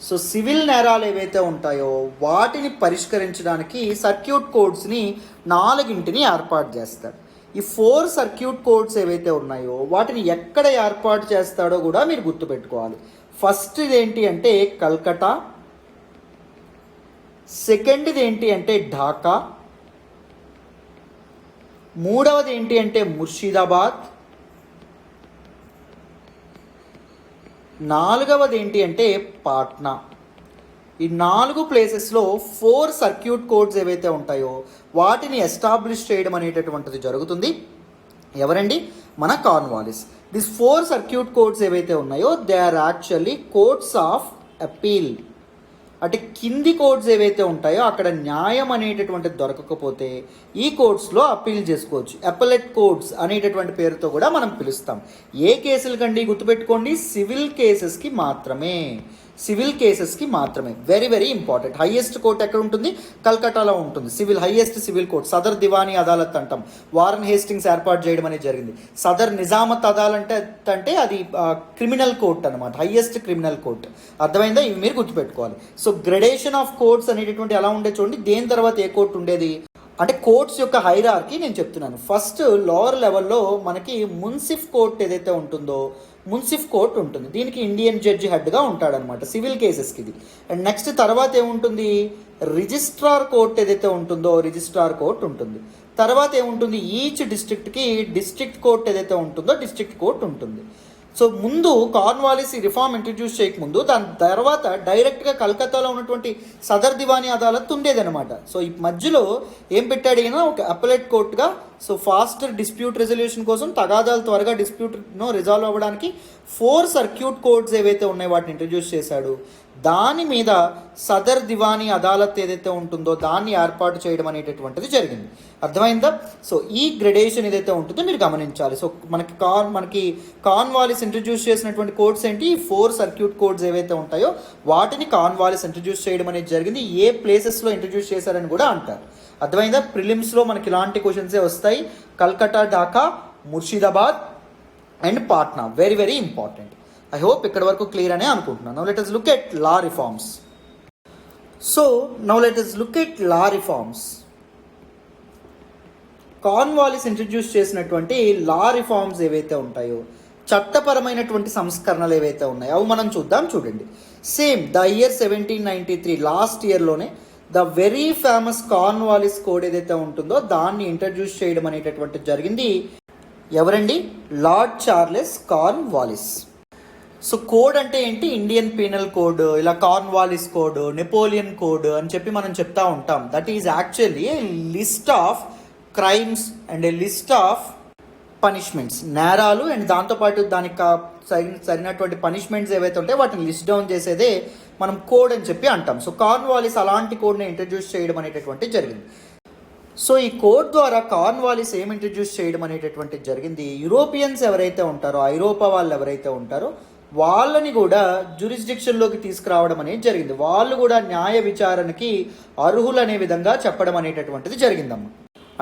సో సివిల్ నేరాలు ఏవైతే ఉంటాయో వాటిని పరిష్కరించడానికి సర్క్యూట్ కోడ్స్ని 4 ఏర్పాటు చేస్తారు. ఈ 4 సర్క్యూట్ కోడ్స్ ఏవైతే ఉన్నాయో వాటిని ఎక్కడ ఏర్పాటు చేస్తాడో కూడా మీరు గుర్తుపెట్టుకోవాలి. ఫస్ట్ ఇదేంటి అంటే కల్కటా, సెకండ్ది ఏంటి అంటే ఢాకా, మూడవది ఏంటి అంటే ముర్షిదాబాద్, నాలుగవది ఏంటి అంటే పాట్నా. ఈ 4 ప్లేసెస్లో 4 సర్క్యూట్ కోడ్స్ ఏవైతే ఉంటాయో వాటిని ఎస్టాబ్లిష్ చేయడం అనేటటువంటిది జరుగుతుంది. ఎవరండి? మన కార్న్వాలిస్. దిస్ 4 సర్క్యూట్ కోడ్స్ ఏవైతే ఉన్నాయో they are actually courts of appeal. అంటే కింది కోడ్స్ ఏవైతే ఉంటాయో అక్కడ న్యాయం అనేటటువంటిది దొరకకపోతే ఈ కోడ్స్లో అప్పీల్ చేసుకోవచ్చు. అపెలెట్ కోడ్స్ అనేటటువంటి పేరుతో కూడా మనం పిలుస్తాం. ఏ కేసులకండి? గుర్తుపెట్టుకోండి, సివిల్ కేసెస్కి మాత్రమే. సివిల్ కేసెస్కి మాత్రమే. Very very important. Highest court ఎక్కడ ఉంటుంది? కల్కటాలో ఉంటుంది. Highest civil court Sadar Diwani Adalat అంటాం. వారన్ హేస్టింగ్స్ ఏర్పాటు చేయడం అనేది జరిగింది. సదర్ నిజామత్ అదాలత్ అంటే అది క్రిమినల్ కోర్ట్ అనమాట, హైయెస్ట్ క్రిమినల్ కోర్ట్. అర్థమైందా? ఇవి మీరు గుర్తుపెట్టుకోవాలి. సో గ్రెడేషన్ ఆఫ్ కోర్ట్స్ అనేటటువంటి ఎలా ఉండే చూడండి. దేని తర్వాత ఏ కోర్ట్ ఉండేది అంటే కోర్ట్స్ యొక్క హైరార్కీ నేను చెప్తున్నాను. ఫస్ట్ లోవర్ లెవెల్లో మనకి మున్సిఫ్ కోర్ట్ ఏదైతే ఉంటుందో మున్సిఫ్ కోర్ట్ ఉంటుంది. దీనికి ఇండియన్ జడ్జి హెడ్గా ఉంటాడనమాట సివిల్ కేసెస్కి ఇది. అండ్ నెక్స్ట్ తర్వాత ఏముంటుంది? రిజిస్ట్రార్ కోర్ట్ ఏదైతే ఉంటుందో రిజిస్ట్రార్ కోర్ట్ ఉంటుంది. తర్వాత ఏముంటుంది? ఈచ్ డిస్ట్రిక్ట్కి డిస్ట్రిక్ట్ కోర్ట్ ఏదైతే ఉంటుందో డిస్ట్రిక్ట్ కోర్ట్ ఉంటుంది. సో ముందు కార్న్వాలిస్ ఈ రిఫార్మ్ ఇంట్రడ్యూస్ చేయకముందు దాని తర్వాత డైరెక్ట్గా కలకత్తాలో ఉన్నటువంటి సదర్ దివానీ అదాలత్ ఉండేదన్నమాట. సో ఈ మధ్యలో ఏం పెట్టాడు ఈయన? ఒక అపెలెట్ కోర్టుగా. సో ఫాస్టర్ డిస్ప్యూట్ రెజల్యూషన్ కోసం, తగాదాలు త్వరగా డిస్ప్యూట్ను రిజాల్వ్ అవ్వడానికి 4 సర్క్యూట్ కోర్ట్స్ ఏవైతే ఉన్నాయో వాటిని ఇంట్రడ్యూస్ చేశాడు. దాని మీద సదర్ దివానీ అదాలత్ ఏదైతే ఉంటుందో దాన్ని ఏర్పాటు చేయడం అనేటటువంటిది జరిగింది. అర్థమైందా? సో ఈ గ్రెడేషన్ ఏదైతే ఉంటుందో మీరు గమనించాలి. సో మనకి కార్న్వాలిస్ ఇంట్రడ్యూస్ చేసినటువంటి కోడ్స్ ఏంటి? ఈ 4 సర్క్యూట్ కోడ్స్ ఏవైతే ఉంటాయో వాటిని కార్న్వాలిస్ ఇంట్రడ్యూస్ చేయడం అనేది జరిగింది. ఏ ప్లేసెస్లో ఇంట్రడ్యూస్ చేశారని కూడా అంటారు. అర్థమైందా? ప్రిలిమ్స్లో మనకి ఇలాంటి క్వశ్చన్సే వస్తాయి. Calcutta, Dhaka, Murshidabad and Patna. Very very important. I hope ఇక్కడ వరకు క్లియర్ అనే అనుకుంటున్నాను. Now let us look at law reforms. So now let us look at law reforms. Cornwallis introduce చేసినటువంటి లా రిఫార్మ్స్ ఏవైతే ఉంటాయో చట్టపరమైనటువంటి సంస్కరణలు ఏవైతే ఉన్నాయో అవి మనం చూద్దాం. చూడండి, సేమ్ ద ఇయర్ 1793 లాస్ట్ ఇయర్లోనే the very famous Cornwallis code ఏదైతే ఉంటుందో దాన్ని ఇంట్రడ్యూస్ చేయడం అనేటటువంటి జరిగింది. ఎవరండి? Lord Charles Cornwallis. So code అంటే ఏంటి? ఇండియన్ పీనల్ కోడ్, ఇలా కార్న్వాలిస్ కోడ్, నెపోలియన్ కోడ్ అని చెప్పి మనం చెప్తా ఉంటాం. That is actually a list of crimes and a list of punishments, నేరాలు అండ్ దాంతోపాటు దానికి సరినటువంటి పనిష్మెంట్స్ ఏవైతే ఉంటాయో వాటిని లిస్ట్ డౌన్ చేసేదే మనం కోడ్ అని చెప్పి అంటాం. సో కార్న్వాలిస్ అలాంటి కోడ్ని ఇంట్రడ్యూస్ చేయడం అనేటటువంటి జరిగింది. సో ఈ కోడ్ ద్వారా కార్న్వాలిస్ ఏం ఇంట్రడ్యూస్ చేయడం అనేటటువంటి జరిగింది, యూరోపియన్స్ ఎవరైతే ఉంటారో, ఐరోపా వాళ్ళు ఎవరైతే ఉంటారో వాళ్ళని కూడా జ్యూరిస్డిక్షన్లోకి తీసుకురావడం అనేది జరిగింది. వాళ్ళు కూడా న్యాయ విచారణకి అర్హులు అనే విధంగా చెప్పడం అనేటటువంటిది జరిగిందమ్మా.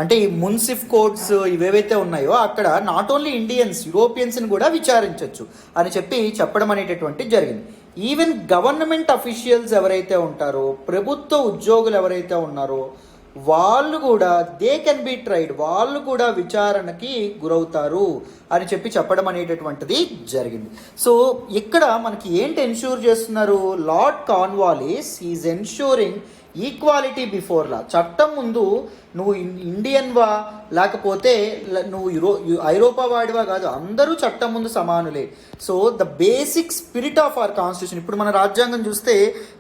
అంటే ఈ మున్సిఫ్ కోడ్స్ ఇవేవైతే ఉన్నాయో అక్కడ నాట్ ఓన్లీ ఇండియన్స్, యూరోపియన్స్ని కూడా విచారించవచ్చు అని చెప్పి చెప్పడం అనేటటువంటి జరిగింది. ఈవెన్ గవర్నమెంట్ అఫీషియల్స్ ఎవరైతే ఉంటారో, ప్రభుత్వ ఉద్యోగులు ఎవరైతే ఉన్నారో వాళ్ళు కూడా దే కెన్ బి ట్రైడ్, వాళ్ళు కూడా విచారణకి గురవుతారు అని చెప్పి చెప్పడం అనేటటువంటిది జరిగింది. సో ఇక్కడ మనకి ఏంటి ఎన్ష్యూర్ చేస్తున్నారు? Lord Cornwallis is ensuring equality before law. చట్టం ముందు నువ్వు ఇండియన్వా లేకపోతే నువ్వు ఐరోపా వాడివా కాదు, అందరూ చట్టం ముందు సమానులే. So the basic spirit of our constitution, ఇప్పుడు మన రాజ్యాంగం చూస్తే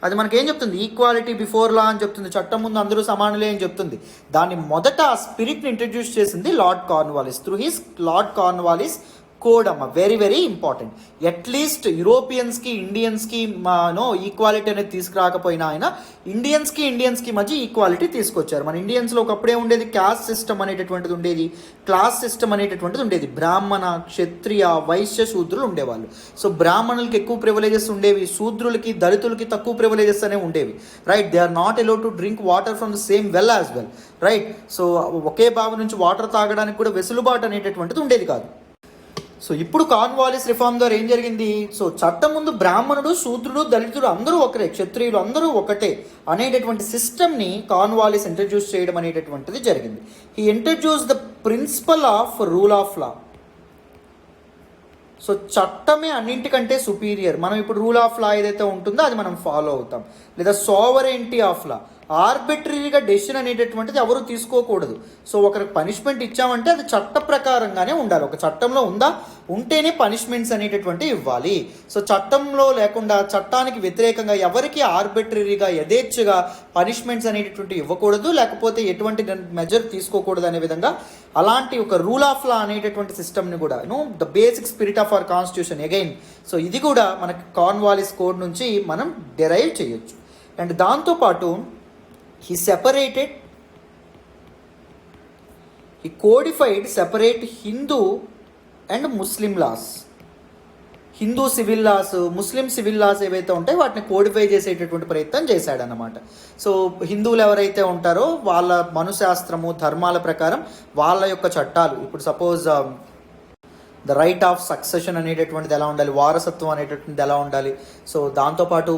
అది మనకేం చెప్తుంది? ఈక్వాలిటీ బిఫోర్ లా అని చెప్తుంది, చట్టం ముందు అందరూ సమానులే అని చెప్తుంది. దాన్ని మొదట ఆ స్పిరిట్ని ఇంట్రడ్యూస్ చేసింది lord Cornwallis through his lord Cornwallis code అమ్మ. Very very important. అట్లీస్ట్ యూరోపియన్స్కి ఇండియన్స్కి ఈక్వాలిటీ అనేది తీసుకురాకపోయినా ఆయన ఇండియన్స్కి మధ్య ఈక్వాలిటీ తీసుకొచ్చారు. మన ఇండియన్స్లో ఒకప్పుడే ఉండేది క్యాస్ట్ సిస్టమ్ అనేటటువంటిది ఉండేది, క్లాస్ సిస్టమ్ అనేటటువంటిది ఉండేది. బ్రాహ్మణ, క్షత్రియ, వైశ్య, శూద్రులు ఉండేవాళ్ళు. సో బ్రాహ్మణులకి ఎక్కువ ప్రివిలేజెస్ ఉండేవి, శూద్రులకి దళితులకి తక్కువ ప్రివిలేజెస్ అనేవి ఉండేవి. Right, they are not allowed to drink water from the same well as well. Right, so ఒకే బావి నుంచి వాటర్ తాగడానికి కూడా వెసులుబాటు అనేటటువంటిది ఉండేది కాదు. సో ఇప్పుడు కార్న్వాలిస్ రిఫార్మ్ ద్వారా ఏం జరిగింది? సో చట్టం ముందు బ్రాహ్మణుడు, శూద్రుడు, దళితుడు అందరూ ఒకరే, క్షత్రియులు అందరూ ఒకటే అనేటటువంటి సిస్టమ్ని కార్న్వాలిస్ ఇంట్రడ్యూస్ చేయడం అనేటటువంటిది జరిగింది. He introduce the principle of rule of law. So చట్టమే అన్నింటికంటే సుపీరియర్. మనం ఇప్పుడు రూల్ ఆఫ్ లా ఏదైతే ఉంటుందో అది మనం ఫాలో అవుతాం. లేదా సోవరెంటీ ఆఫ్ లా, ఆర్బిటరీగా డెసిషన్ అనేటటువంటిది ఎవరు తీసుకోకూడదు. సో ఒకరికి పనిష్మెంట్ ఇచ్చామంటే అది చట్ట ప్రకారంగానే ఉండాలి. ఒక చట్టంలో ఉందా, ఉంటేనే పనిష్మెంట్స్ అనేటటువంటివి ఇవ్వాలి. సో చట్టంలో లేకుండా చట్టానికి వ్యతిరేకంగా ఎవరికి ఆర్బిటరీగా యథేచ్ఛగా పనిష్మెంట్స్ అనేటటువంటివి ఇవ్వకూడదు, లేకపోతే ఎటువంటి మెజర్ తీసుకోకూడదు అనే విధంగా అలాంటి ఒక రూల్ ఆఫ్ లా అనేటటువంటి సిస్టమ్ని కూడా the basic spirit of our constitution again. So ఇది కూడా మనకి కార్న్వాలిస్ కోడ్ నుంచి మనం డెరైవ్ చేయొచ్చు. అండ్ దాంతోపాటు he codified separate Hindu and Muslim laws. Hindu civil laws, Muslim civil laws ఏవైతే ఉంటాయో వాటిని కోడిఫై చేసేటటువంటి ప్రయత్నం చేశాడనమాట. సో హిందువులు ఎవరైతే ఉంటారో వాళ్ళ మనుశాస్త్రము, ధర్మాల ప్రకారం వాళ్ళ యొక్క చట్టాలు, ఇప్పుడు suppose the right of succession అనేటటువంటిది ఎలా ఉండాలి, వారసత్వం అనేటటువంటిది ఎలా ఉండాలి, సో దాంతోపాటు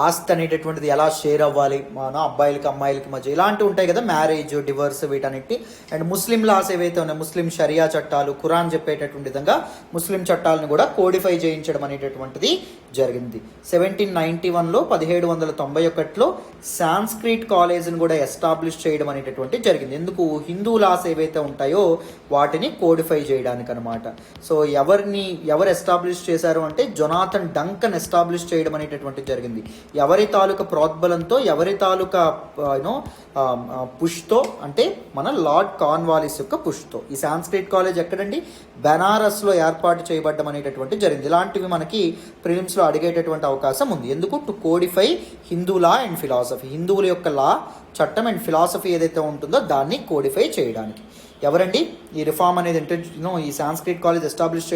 ఆస్తి అనేటటువంటిది ఎలా షేర్ అవ్వాలి మన అబ్బాయిలకి అమ్మాయిలకి మధ్య, ఇలాంటివి ఉంటాయి కదా, మ్యారేజ్, డివర్స్, వీటన్నిటి. అండ్ ముస్లిం లాస్ ఏవైతే ఉన్నాయో, ముస్లిం షరియా చట్టాలు, ఖురాన్ చెప్పేటటువంటి విధంగా ముస్లిం చట్టాలను కూడా కోడిఫై చేయించడం అనేటటువంటిది జరిగింది. 1791లో 1791లో సాంస్క్రిట్ కాలేజ్ని కూడా ఎస్టాబ్లిష్ చేయడం అనేటటువంటి జరిగింది. ఎందుకు? హిందూ లాస్ ఏవైతే ఉంటాయో వాటిని కోడిఫై చేయడానికి అనమాట. సో ఎవరు ఎస్టాబ్లిష్ చేశారు అంటే జొనాథన్ డంకన్ ఎస్టాబ్లిష్ చేయడం అనేటటువంటి జరిగింది. ఎవరి తాలూకా ప్రోద్బలంతో, ఎవరి తాలూకా పుష్తో అంటే మన లార్డ్ కార్న్వాలిస్ యొక్క పుష్తో. ఈ సాంస్క్రిట్ కాలేజ్ ఎక్కడండి? బెనారస్లో ఏర్పాటు చేయబడ్డం అనేటటువంటి జరిగింది. ఇలాంటివి మనకి ప్రిలిమ్స్లో అడిగేటటువంటి అవకాశం ఉంది. ఎందుకు? To codify Hindu law and philosophy. హిందువుల యొక్క లా, చట్టం అండ్ ఫిలాసఫీ ఏదైతే ఉంటుందో దాన్ని కోడిఫై చేయడానికి. ఎవరండి ఈ రిఫార్మ్ అనేది ఈ సాంస్క్రిట్ కాలేజ్ ఎస్టాబ్లిష్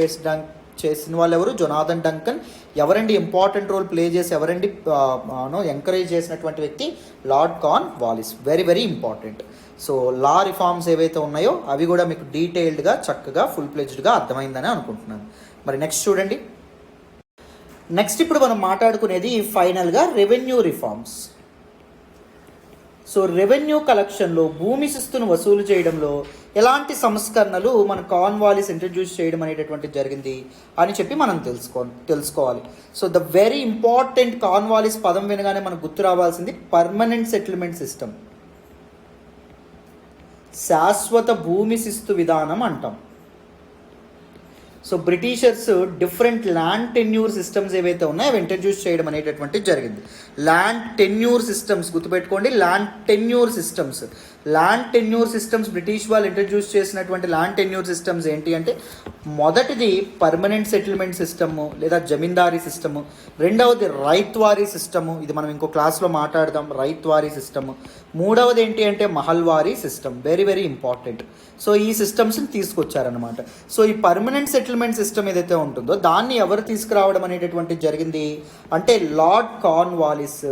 చేసిన వాళ్ళు ఎవరు? Jonathan Duncan. ఎవరండి ఇంపార్టెంట్ రోల్ ప్లే చేసి ఎవరండి ఎంకరేజ్ చేసినటువంటి వ్యక్తి? Lord Cornwallis. Very very important. So law reforms ఏవైతే ఉన్నాయో అవి కూడా మీకు డీటెయిల్డ్గా, చక్కగా, ఫుల్ ప్లెజ్డ్గా అర్థమైందని అనుకుంటున్నాను. మరి నెక్స్ట్ చూడండి. నెక్స్ట్ ఇప్పుడు మనం మాట్లాడుకునేది ఫైనల్గా రెవెన్యూ రిఫార్మ్స్. సో రెవెన్యూ కలెక్షన్లో, భూమి శిస్తును వసూలు చేయడంలో ఎలాంటి సంస్కరణలు మన కార్న్వాలిస్ ఇంట్రడ్యూస్ చేయడం అనేటటువంటిది జరిగింది అని చెప్పి మనం తెలుసుకోవాలి. So the very important Cornwallis పదం వినగానే మనకు గుర్తు రావాల్సింది పర్మనెంట్ సెటిల్మెంట్ సిస్టమ్, శాశ్వత భూమి శిస్తు విధానం అంటాం. So Britishers different land tenure systems ఏవైతే ఉన్నాయో అవి ఇంట్రడ్యూస్ చేయడం అనేటటువంటిది జరిగింది. ల్యాండ్ టెన్యూర్ సిస్టమ్స్ గుర్తుపెట్టుకోండి, ల్యాండ్ టెన్యూర్ సిస్టమ్స్ బ్రిటిష్ వాళ్ళు ఇంట్రడ్యూస్ చేసినటువంటి ల్యాండ్ టెన్యూర్ సిస్టమ్స్ ఏంటి అంటే, మొదటిది పర్మనెంట్ సెటిల్మెంట్ సిస్టము లేదా జమీందారీ సిస్టము, రెండవది రైత్వారీ సిస్టము, ఇది మనం ఇంకో క్లాస్లో మాట్లాడదాం, రైత్వారీ సిస్టము, మూడవది ఏంటి అంటే Mahalwari system, very very important. So ఈ సిస్టమ్స్ని తీసుకొచ్చారనమాట. సో ఈ పర్మనెంట్ సెటిల్మెంట్ సిస్టమ్ ఏదైతే ఉంటుందో దాన్ని ఎవరు తీసుకురావడం అనేటటువంటిది జరిగింది అంటే లార్డ్ కార్న్వాలిస్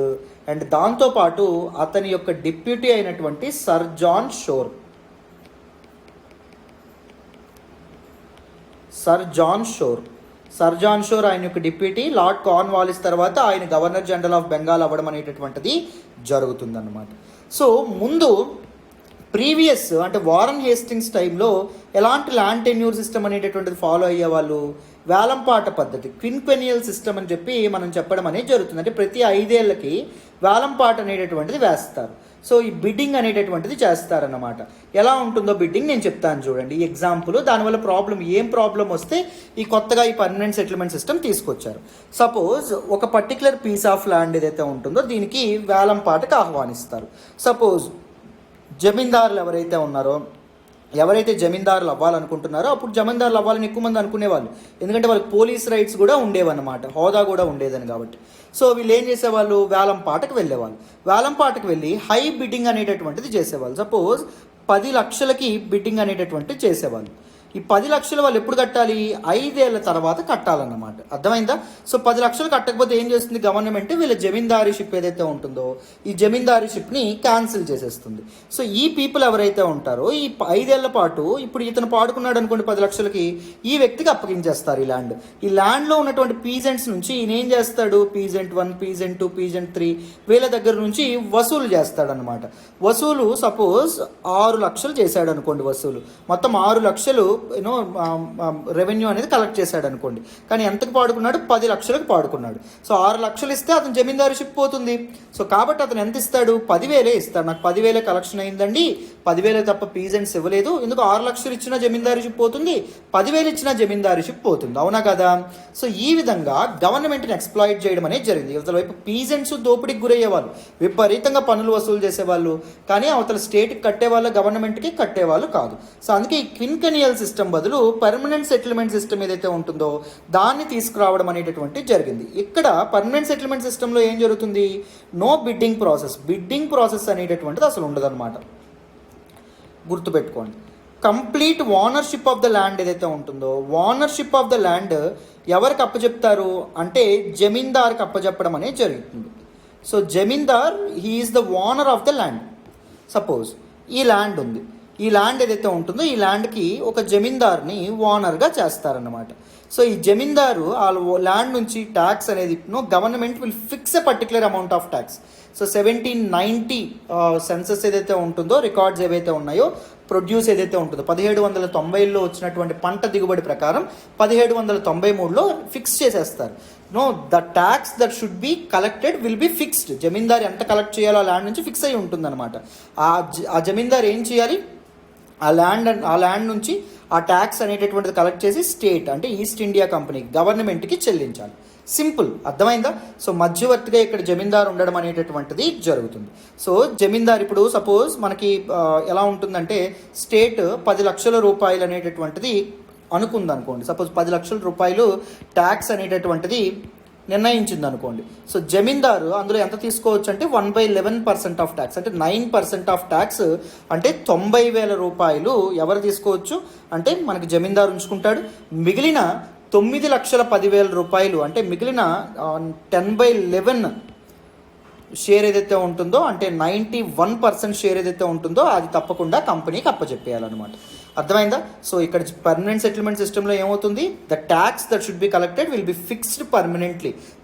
అండ్ దాంతోపాటు అతని యొక్క డిప్యూటీ అయినటువంటి సర్ జాన్ షోర్ ఆయన యొక్క డిప్యూటీ. లార్డ్ కార్న్వాలిస్ తర్వాత ఆయన గవర్నర్ జనరల్ ఆఫ్ బెంగాల్ అవ్వడం అనేటటువంటిది జరుగుతుందన్నమాట. సో ముందు ప్రీవియస్ అంటే వారన్ హేస్టింగ్స్ టైంలో ఎలాంటి ల్యాండ్ టెన్యూర్ సిస్టమ్ అనేటటువంటిది ఫాలో అయ్యేవాళ్ళు, వేలంపాట పద్ధతి, క్విన్క్వెనియల్ సిస్టమ్ అని చెప్పి మనం చెప్పడం అనేది జరుగుతుంది. అంటే ప్రతి 5 ఏళ్ళకి వేలంపాట అనేటటువంటిది వేస్తారు. సో ఈ బిడ్డింగ్ అనేటటువంటిది చేస్తారన్నమాట. ఎలా ఉంటుందో బిడ్డింగ్ నేను చెప్తాను చూడండి. ఈ ఎగ్జాంపుల్, దానివల్ల ఏం ప్రాబ్లం వస్తే ఈ కొత్తగా ఈ పర్మనెంట్ సెటిల్మెంట్ సిస్టమ్ తీసుకొచ్చారు. సపోజ్ ఒక పర్టికులర్ పీస్ ఆఫ్ ల్యాండ్ ఏదైతే ఉంటుందో దీనికి వేలంపాటకు ఆహ్వానిస్తారు. సపోజ్ జమీందారులు ఎవరైతే జమీందారులు అవ్వాలనుకుంటున్నారో అప్పుడు జమీందారులు అవ్వాలని ఎక్కువ మంది అనుకునేవాళ్ళు, ఎందుకంటే వాళ్ళకి పోలీస్ రైట్స్ కూడా ఉండేవన్నమాట, హోదా కూడా ఉండేదని కాబట్టి. సో వీళ్ళు ఏం చేసేవాళ్ళు, వేలంపాటకు వెళ్ళి హై బిడ్డింగ్ అనేటటువంటిది చేసేవాళ్ళు. సపోజ్ 10 లక్షలకి బిడ్డింగ్ అనేటటువంటిది చేసేవాళ్ళు. ఈ 10 లక్షలు వాళ్ళు ఎప్పుడు కట్టాలి, 5 ఏళ్ల తర్వాత కట్టాలన్నమాట. అర్థమైందా? సో 10 లక్షలు కట్టకపోతే ఏం చేస్తుంది గవర్నమెంట్, వీళ్ళ జమీందారీషిప్ ఏదైతే ఉంటుందో ఈ జమీందారీషిప్ని క్యాన్సిల్ చేసేస్తుంది. సో ఈ పీపుల్ ఎవరైతే ఉంటారో ఈ 5 ఏళ్ల పాటు ఇప్పుడు ఇతను పాడుకున్నాడు అనుకోండి 10 లక్షలకి, ఈ వ్యక్తికి అప్పగించేస్తారు ఈ ల్యాండ్. ఈ ల్యాండ్లో ఉన్నటువంటి పీజెంట్స్ నుంచి ఈయన ఏం చేస్తాడు, పీజెంట్ 1, పీజెంట్ 2, పీజెంట్ 3 వీళ్ళ దగ్గర నుంచి వసూలు చేస్తాడనమాట. వసూలు సపోజ్ 6 లక్షలు చేశాడు అనుకోండి, వసూలు మొత్తం 6 లక్షలు రెవెన్యూ అనేది కలెక్ట్ చేశాడు అనుకోండి. కానీ ఎంతకు పాడుకున్నాడు, 10 లక్షలకు పాడుకున్నాడు. సో 6 లక్షలు ఇస్తే అతను జమీందారీషిప్ పోతుంది. సో కాబట్టి అతను ఎంత ఇస్తాడు, 10,000 ఇస్తాడు. నాకు 10,000 కలెక్షన్ అయిందండి, 10,000 తప్ప పీజెంట్స్ ఇవ్వలేదు, ఎందుకు 6 లక్షలు ఇచ్చినా జమీందారీషిప్ పోతుంది, 10,000 ఇచ్చినా జమీందారీషిప్ పోతుంది, అవునా కదా? సో ఈ విధంగా గవర్నమెంట్ని ఎక్స్ప్లాయిట్ చేయడం అనేది జరిగింది. అవతల వైపు పీజెంట్స్ దోపిడీకి గురయ్యేవాళ్ళు, విపరీతంగా పన్నులు వసూలు చేసేవాళ్ళు, కానీ అవతల స్టేట్కి కట్టేవాళ్ళు, గవర్నమెంట్కి కట్టేవాళ్ళు కాదు. సో అందుకే ఈ క్విన్కెనియల్ సిస్టమ్ బదులు పర్మనెంట్ సెటిల్మెంట్ సిస్టమ్ ఏదైతే ఉంటుందో దాన్ని తీసుకురావడం అనేటటువంటి జరిగింది. ఇక్కడ పర్మనెంట్ సెటిల్మెంట్ సిస్టంలో ఏం జరుగుతుంది, నో బిడ్డింగ్ ప్రాసెస్ అనేటటువంటిది అసలు ఉండదన్నమాట. గుర్తుపెట్టుకోండి. Complete ownership of the land ఏదైతే ఉంటుందో, ఓనర్షిప్ ఆఫ్ ద ల్యాండ్ ఎవరికి అప్పచెప్తారు అంటే జమీందార్కి అప్పచెప్పడం అనేది జరుగుతుంది. So Zamindar he is the owner of the land. Suppose ఈ ల్యాండ్ ఉంది, ఈ ల్యాండ్ ఏదైతే ఉంటుందో ఈ ల్యాండ్కి ఒక జమీందార్ని ఓనర్గా చేస్తారన్నమాట. సో ఈ జమీందారు ఆ ల్యాండ్ నుంచి ట్యాక్స్ అనేది government will fix a particular amount of tax. So 1790 census ఏదైతే ఉంటుందో, రికార్డ్స్ ఏవైతే ఉన్నాయో, ప్రొడ్యూస్ ఏదైతే ఉంటుందో 1790లో వచ్చినటువంటి పంట దిగుబడి ప్రకారం 1793లో ఫిక్స్ చేసేస్తారు. The tax that should be collected will be fixed. Zamindar ఎంత కలెక్ట్ చేయాలో ఆ ల్యాండ్ నుంచి ఫిక్స్ అయి ఉంటుందన్నమాట. ఆ జమీందారు ఏం చేయాలి, ఆ ల్యాండ్ నుంచి ఆ ట్యాక్స్ అనేటటువంటిది కలెక్ట్ చేసి స్టేట్ అంటే ఈస్ట్ ఇండియా కంపెనీ గవర్నమెంట్కి చెల్లించాలి. సింపుల్, అర్థమైందా? సో మధ్యవర్తిగా ఇక్కడ జమీందారు ఉండడం అనేటటువంటిది జరుగుతుంది. సో జమీందారు ఇప్పుడు సపోజ్ మనకి ఎలా ఉంటుందంటే, స్టేట్ 10 లక్షల రూపాయలు అనేటటువంటిది అనుకుందనుకోండి. సపోజ్ 10 లక్షల రూపాయలు ట్యాక్స్ అనేటటువంటిది నిర్ణయించింది అనుకోండి. సో జమీందారు అందులో ఎంత తీసుకోవచ్చు అంటే 1/11% ఆఫ్ ట్యాక్స్, అంటే 9% ఆఫ్ ట్యాక్స్, అంటే 90,000 రూపాయలు ఎవరు తీసుకోవచ్చు అంటే మనకి జమీందారు ఉంచుకుంటాడు. మిగిలిన 9,10,000 రూపాయలు అంటే మిగిలిన 10/11 షేర్ ఏదైతే ఉంటుందో, అంటే 91% షేర్ ఏదైతే ఉంటుందో అది తప్పకుండా కంపెనీకి అప్పచెప్పేయాలన్నమాట. అర్థమైందా? సో ఇక్కడ పర్మనెంట్ సెటిల్మెంట్ సిస్టంలో ఏమవుతుంది, the tax that should be collected will be fixed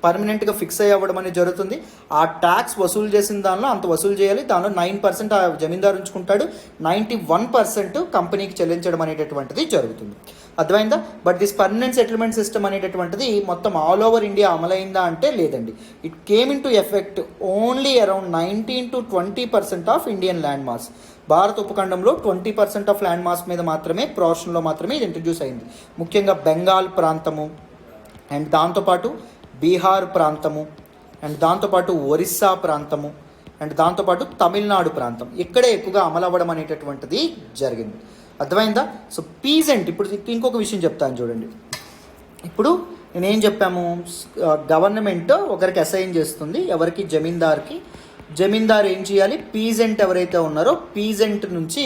పర్మనెంట్గా ఫిక్స్ అవ్వడం అనేది జరుగుతుంది. ఆ ట్యాక్స్ వసూలు చేసిన దానిలో అంత వసూలు చేయాలి. దానిలో 9% ఆ జమీందారు ఉంచుకుంటాడు, 91% కంపెనీకి చెల్లించడం అనేటటువంటిది జరుగుతుంది. అర్థమైందా? But this permanent settlement system అనేటటువంటిది మొత్తం ఆల్ ఓవర్ ఇండియా అమలైందా అంటే లేదండి. It came in to effect only around 19 to 20% of Indian land mass. భారత ఉపఖండంలో 20% ఆఫ్ ల్యాండ్ మాస్ మీద మాత్రమే, పోర్షన్లో మాత్రమే ఇది ఇంట్రడ్యూస్ అయింది. ముఖ్యంగా బెంగాల్ ప్రాంతము అండ్ దాంతోపాటు బీహార్ ప్రాంతము అండ్ దాంతోపాటు ఒరిస్సా ప్రాంతము అండ్ దాంతోపాటు తమిళనాడు ప్రాంతం ఇక్కడే ఎక్కువగా అమలవ్వడం అనేటటువంటిది జరిగింది. అర్థమైందా? సో పీజెంట్, ఇప్పుడు ఇంకొక విషయం చెప్తాను చూడండి. ఇప్పుడు నేనేం చెప్పాము, గవర్నమెంట్ ఒకరికి అసైన్ చేస్తుంది, ఎవరికి, జమీందారు ఏం చేయాలి, పీజెంట్ ఎవరైతే ఉన్నారో పీజెంట్ నుంచి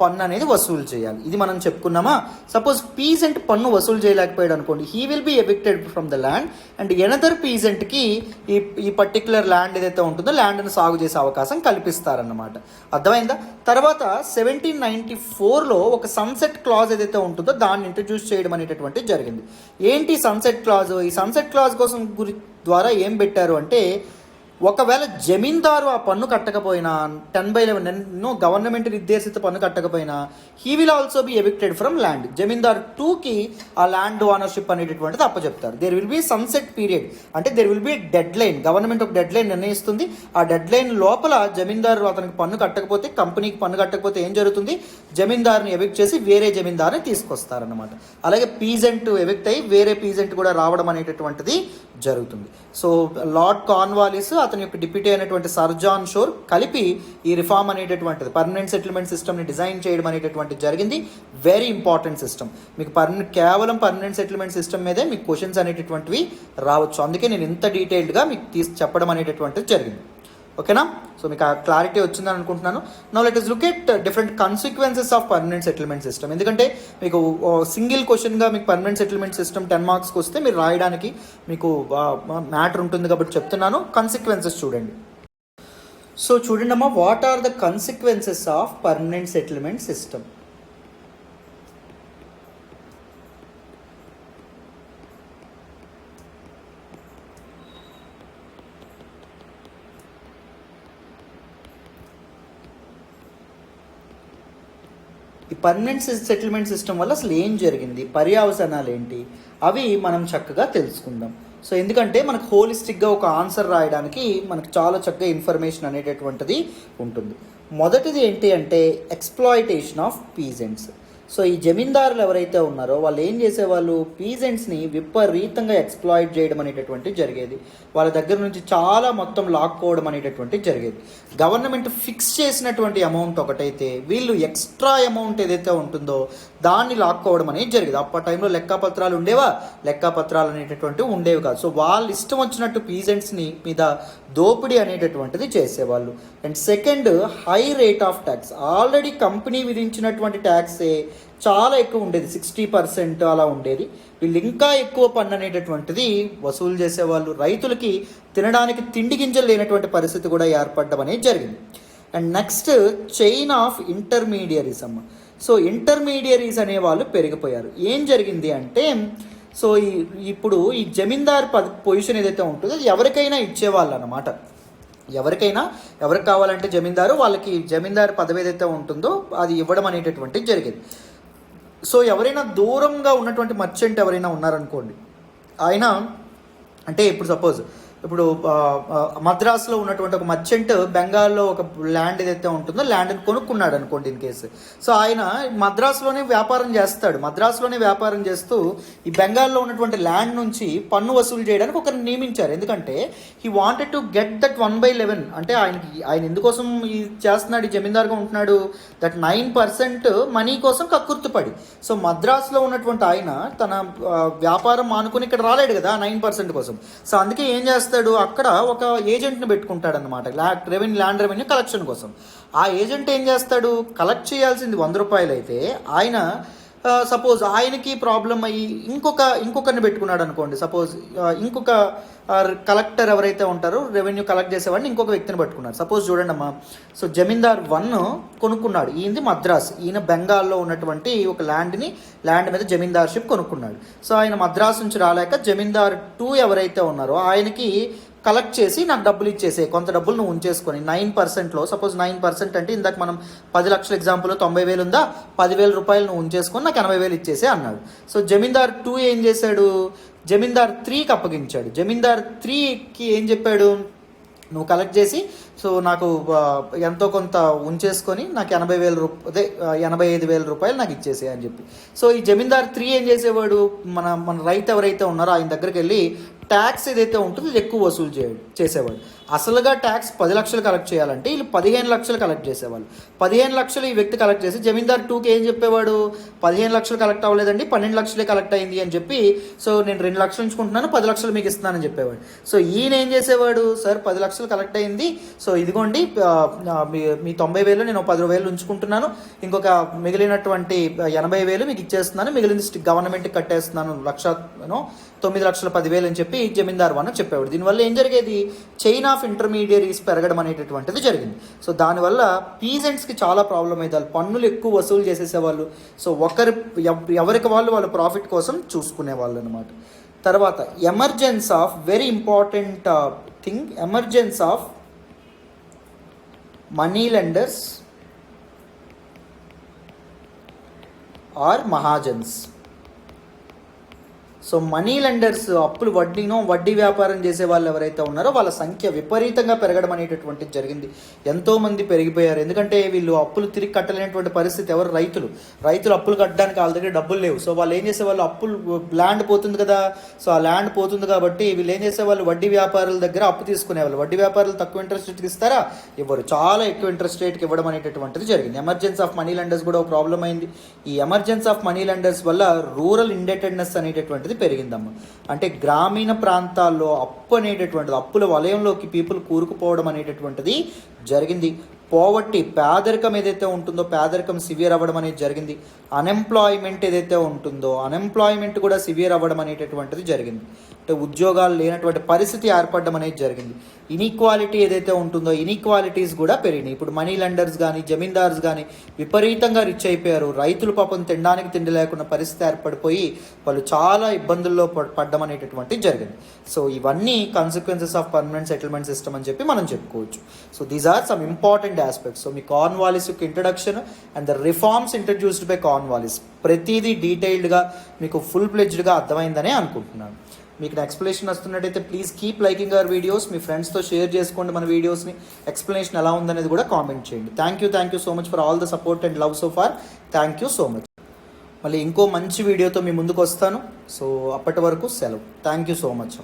పన్ను అనేది వసూలు చేయాలి. ఇది మనం చెప్పుకున్నామా. సపోజ్ పీజెంట్ పన్ను వసూలు చేయలేకపోయాడు అనుకోండి, he will be evicted from the land and another పీజెంట్కి ఈ పర్టికులర్ ల్యాండ్ ఏదైతే ఉంటుందో ల్యాండ్ను సాగు చేసే అవకాశం కల్పిస్తారన్నమాట. అర్థమైందా? తర్వాత 1794లో ఒక సన్సెట్ క్లాజ్ ఏదైతే ఉంటుందో దాన్ని ఇంట్రడ్యూస్ చేయడం అనేటటువంటిది జరిగింది. ఏంటి సన్సెట్ క్లాజ్? ఈ సన్సెట్ క్లాజ్ కోసం ద్వారా ఏం పెట్టారు అంటే, ఒకవేళ జమీందారు ఆ పన్ను కట్టకపోయినా 10/11 గవర్నమెంట్ నిర్దేశిత పన్ను కట్టకపోయినా he will also be evicted from land. Zamindar 2కి ఆ ల్యాండ్ ఓనర్షిప్ అనేటటువంటిది అప్పచెప్తారు. There will be sunset period, అంటే there will be deadline. Government ఒక డెడ్ లైన్ నిర్ణయిస్తుంది. ఆ డెడ్ లైన్ లోపల జమీందారు అతనికి పన్ను కట్టకపోతే, కంపెనీకి పన్ను కట్టకపోతే ఏం జరుగుతుంది, జమీందారుని ఎవిక్ట్ చేసి వేరే జమీందారుని తీసుకొస్తారన్నమాట. అలాగే పీజెంట్ ఎవిక్ట్ అయ్యి వేరే పీజెంట్ కూడా రావడం అనేటటువంటిది జరుగుతుంది. సో లార్డ్ కార్న్వాలిస్, అతని యొక్క డిప్యూటీ అయినటువంటి సర్ జాన్ షోర్ కలిపి ఈ రిఫార్మ్ అనేటటువంటిది, పర్మనెంట్ సెటిల్మెంట్ సిస్టమ్ని డిజైన్ చేయడం అనేటటువంటిది జరిగింది. Very important system. మీకు కేవలం పర్మనెంట్ సెటిల్మెంట్ సిస్టమ్ మీదే మీకు క్వశ్చన్స్ అనేటటువంటివి రావచ్చు. అందుకే నేను ఇంత డీటెయిల్డ్గా మీకు చెప్పడం అనేటటువంటిది జరిగింది. ఓకేనా? సో మీకు ఆ క్లారిటీ వచ్చిందని అనుకుంటున్నాను. Now let us look at different consequences of permanent settlement system. ఎందుకంటే మీకు సింగిల్ క్వశ్చన్గా మీకు పర్మనెంట్ సెటిల్మెంట్ సిస్టమ్ 10 మార్క్స్కి వస్తే మీరు రాయడానికి మీకు మ్యాటర్ ఉంటుంది కాబట్టి చెప్తున్నాను. కాన్సిక్వెన్సెస్ చూడండి. సో చూడండి అమ్మా, what are the consequences of permanent settlement system? ఈ పర్మనెంట్ సెటిల్మెంట్ సిస్టమ్ వల్ల అసలు ఏం జరిగింది, పర్యవసానాలు ఏంటి, అవి మనం చక్కగా తెలుసుకుందాం. సో ఎందుకంటే మనకు హోలిస్టిక్గా ఒక ఆన్సర్ రాయడానికి మనకు చాలా చక్కగా ఇన్ఫర్మేషన్ అనేటటువంటిది ఉంటుంది. మొదటిది ఏంటి అంటే ఎక్స్ప్లాయిటేషన్ ఆఫ్ పీజెంట్స్. సో ఈ జమీందారులు ఎవరైతే ఉన్నారో వాళ్ళు ఏం చేసేవాళ్ళు, పీజెంట్స్ని విపరీతంగా ఎక్స్ప్లాయిట్ చేయడం అనేటటువంటి జరిగేది. వాళ్ళ దగ్గర నుంచి చాలా మొత్తం లాక్కోవడం అనేటటువంటి జరిగేది. గవర్నమెంట్ ఫిక్స్ చేసినటువంటి అమౌంట్ ఒకటైతే వీళ్ళు ఎక్స్ట్రా అమౌంట్ ఏదైతే ఉంటుందో దాన్ని లాక్కోవడం అనేది జరిగేది. అప్పటి టైంలో లెక్కపత్రాలు ఉండేవా, లెక్కపత్రాలు అనేటటువంటివి ఉండేవి కాదు. సో వాళ్ళు ఇష్టం వచ్చినట్టు పీజెంట్స్ని మీద దోపిడీ అనేటటువంటిది చేసేవాళ్ళు. And second, high rate of tax. Already company విధించినటువంటి ట్యాక్సే చాలా ఎక్కువ ఉండేది, 60% అలా ఉండేది. వీళ్ళు ఇంకా ఎక్కువ పన్ను అనేటటువంటిది వసూలు చేసేవాళ్ళు. రైతులకి తినడానికి తిండి గింజలు లేనటువంటి పరిస్థితి కూడా ఏర్పడడం అనేది జరిగింది. And next, chain of intermediaries అమ్మ. సో ఇంటర్మీడియరీస్ అనే వాళ్ళు పెరిగిపోయారు. ఏం జరిగింది అంటే, సో ఇప్పుడు ఈ జమీందార్ పొజిషన్ ఏదైతే ఉంటుందో అది ఎవరికైనా ఇచ్చేవాళ్ళు అన్నమాట. ఎవరికి కావాలంటే జమీందారు వాళ్ళకి జమీందారు పదవి ఏదైతే ఉంటుందో అది ఇవ్వడం అనేటటువంటిది జరిగేది. సో ఎవరైనా దూరంగా ఉన్నటువంటి మర్చెంట్ ఎవరైనా ఉన్నారనుకోండి, ఆయన అంటే ఇప్పుడు సపోజ్ ఇప్పుడు మద్రాసులో ఉన్నటువంటి ఒక మర్చెంట్ బెంగాల్లో ఒక ల్యాండ్ ఏదైతే ఉంటుందో ల్యాండ్ని కొనుక్కున్నాడు అనుకోండి ఇన్ కేసు. సో ఆయన మద్రాసులోనే వ్యాపారం చేస్తాడు. మద్రాసులోనే వ్యాపారం చేస్తూ ఈ బెంగాల్లో ఉన్నటువంటి ల్యాండ్ నుంచి పన్ను వసూలు చేయడానికి ఒకరిని నియమించారు. ఎందుకంటే he wanted to get that 1/11. అంటే ఆయన ఎందుకోసం ఈ చేస్తున్నాడు, ఈ జమీందారుగా ఉంటున్నాడు, దట్ 9% మనీ కోసం కక్కుర్తుపడి. సో మద్రాసులో ఉన్నటువంటి ఆయన తన వ్యాపారం మానుకుని ఇక్కడ రాలేడు కదా 9% కోసం. సో అందుకే ఏం చేస్తాడు, అక్కడ ఒక ఏజెంట్ని పెట్టుకుంటాడు అనమాట, ల్యాండ్ రెవెన్యూ కలెక్షన్ కోసం. ఆ ఏజెంట్ ఏం చేస్తాడు, కలెక్ట్ చేయాల్సింది 100 రూపాయలు అయితే ఆయన సపోజ్ ఆయనకి ప్రాబ్లం అయ్యి ఇంకొకరిని పెట్టుకున్నాడు అనుకోండి. సపోజ్ ఇంకొక కలెక్టర్ ఎవరైతే ఉంటారో రెవెన్యూ కలెక్ట్ చేసేవాడిని ఇంకొక వ్యక్తిని పట్టుకున్నారు. సపోజ్ చూడండి అమ్మా, సో జమీందార్ 1 కొనుక్కున్నాడు. ఈయనది మద్రాస్, ఈయన బెంగాల్లో ఉన్నటువంటి ఒక ల్యాండ్ మీద జమీందార్షిప్ కొనుక్కున్నాడు. సో ఆయన మద్రాస్ నుంచి రాలేక జమీందార్ 2 ఎవరైతే ఉన్నారో ఆయనకి కలెక్ట్ చేసి నాకు డబ్బులు ఇచ్చేసే, కొంత డబ్బులు నువ్వు ఉంచేసుకొని 9%లో, సపోజ్ 9% అంటే ఇందాక మనం 10 లక్షల ఎగ్జాంపుల్లో 90,000 ఉందా, 10,000 రూపాయలు నువ్వు ఉంచేసుకొని నాకు 80,000 ఇచ్చేసే అన్నాడు. సో జమీందార్ 2 ఏం చేశాడు, జమీందార్ 3కి అప్పగించాడు. జమీందార్ 3కి ఏం చెప్పాడు, నువ్వు కలెక్ట్ చేసి సో నాకు ఎంతో కొంత ఉంచేసుకొని నాకు 85,000 రూపాయలు నాకు ఇచ్చేసే అని చెప్పి. సో ఈ జమీందార్ 3 ఏం చేసేవాడు, మన రైతు ఎవరైతే ఉన్నారో ఆయన దగ్గరికి వెళ్ళి ట్యాక్స్ ఏదైతే ఉంటుందో ఇది ఎక్కువ వసూలు చేసేవాడు. అసలుగా ట్యాక్స్ 10 లక్షలు కలెక్ట్ చేయాలంటే వీళ్ళు 15 లక్షలు కలెక్ట్ చేసేవాళ్ళు. 15 లక్షలు ఈ వ్యక్తి కలెక్ట్ చేసి జమీందార్ 2కి ఏం చెప్పేవాడు, 15 లక్షలు కలెక్ట్ అవ్వలేదండి, 12 లక్షలే కలెక్ట్ అయింది అని చెప్పి, సో నేను 2 లక్షలు ఉంచుకుంటున్నాను, 10 లక్షలు మీకు ఇస్తున్నానని చెప్పేవాడు. సో ఈయన ఏం చేసేవాడు, సార్ 10 లక్షలు కలెక్ట్ అయింది, సో ఇదిగోండి మీ 90,000 నేను 10,000 ఉంచుకుంటున్నాను, ఇంకొక మిగిలినటువంటి 80,000 మీకు ఇచ్చేస్తున్నాను, మిగిలింది గవర్నమెంట్కి కట్టేస్తున్నాను, 9,10,000 అని చెప్పి జమీందార్ 1 చెప్పేవాడు. దీనివల్ల ఏం జరిగేది, చైన్ ఆఫ్ ఇంటర్మీడియరీస్ పెరగడం అనేటటువంటిది జరిగింది. సో దానివల్ల పీజెంట్స్కి చాలా ప్రాబ్లం అయ్యేది, వాళ్ళు పన్నులు ఎక్కువ వసూలు చేసేసేవాళ్ళు. సో ఎవరికి వాళ్ళ ప్రాఫిట్ కోసం చూసుకునేవాళ్ళు అనమాట. తర్వాత emergence of very important thing, emergence of money lenders or mahajans. So money lenders, అప్పులు వడ్డీ వ్యాపారం చేసే వాళ్ళు ఎవరైతే ఉన్నారో వాళ్ళ సంఖ్య విపరీతంగా పెరగడం అనేటటువంటిది జరిగింది. ఎంతోమంది పెరిగిపోయారు. ఎందుకంటే వీళ్ళు అప్పులు తిరిగి కట్టలేనటువంటి పరిస్థితి. రైతులు అప్పులు కట్టడానికి వాళ్ళ దగ్గర డబ్బులు లేవు. సో వాళ్ళు ఏం చేసేవాళ్ళు, ల్యాండ్ పోతుంది కదా, సో ఆ ల్యాండ్ పోతుంది కాబట్టి వీళ్ళు ఏం చేసేవాళ్ళు, వడ్డీ వ్యాపారుల దగ్గర అప్పు తీసుకునేవాళ్ళు. వడ్డీ వ్యాపారులు తక్కువ ఇంట్రెస్ట్ రేట్కి ఇస్తారా, ఇవ్వరు, చాలా ఎక్కువ ఇంట్రెస్ట్ రేట్కి ఇవ్వడం అనేటటువంటిది జరిగింది. ఎమర్జెన్స్ ఆఫ్ మనీ లెండర్స్ కూడా ఒక ప్రాబ్లం అయింది. ఈ ఎమర్జెన్స్ ఆఫ్ మనీ లెండర్స్ వల్ల రూరల్ ఇండెటెడ్నెస్ అనేటటువంటిది పెరిగిందమ్మ. అంటే గ్రామీణ ప్రాంతాల్లో అప్పుల వలయంలోకి పీపుల్ కూరుకుపోవడం అనేటటువంటిది జరిగింది. పోవర్టీ, పేదరికం ఏదైతే ఉంటుందో పేదరికం సివియర్ అవ్వడం అనేది జరిగింది. అన్ఎంప్లాయ్మెంట్ ఏదైతే ఉంటుందో అన్ఎంప్లాయ్మెంట్ కూడా సివియర్ అవ్వడం అనేటటువంటిది జరిగింది. అంటే ఉద్యోగాలు లేనటువంటి పరిస్థితి ఏర్పడడం అనేది జరిగింది. ఇన్ఈక్వాలిటీ ఏదైతే ఉంటుందో ఇన్ఈక్వాలిటీస్ కూడా పెరిగినాయి. ఇప్పుడు మనీ లెండర్స్ కానీ జమీందార్స్ కానీ విపరీతంగా రిచ్ అయిపోయారు. రైతులు పాపం తినడానికి తిండి లేకుండా పరిస్థితి ఏర్పడిపోయి వాళ్ళు చాలా ఇబ్బందుల్లో పడ్డం అనేటటువంటిది జరిగింది. సో ఇవన్నీ consequences of permanent settlement system అని చెప్పి మనం చెప్పుకోవచ్చు. So these are some important aspects. So మీ కార్న్వాలిస్ యొక్క introduction and the reforms introduced by Cornwallis ప్రతిదీ డీటెయిల్డ్గా మీకు ఫుల్ ప్లెడ్జ్డ్గా అర్థమైందనే అనుకుంటున్నాను. మీకు ఎక్స్ప్లెనేషన్ వస్తున్నట్టయితే please keep liking our videos. మీ ఫ్రెండ్స్తో షేర్ చేసుకోండి మన వీడియోస్ని. ఎక్స్ప్లెనేషన్ ఎలా ఉందనేది కూడా కామెంట్ చేయండి. Thank you so much for all the support and love so far. Thank you so much. మళ్ళీ ఇంకో మంచి వీడియోతో మీ ముందుకు వస్తాను. సో అప్పటి వరకు సెలవు. Thank you so much.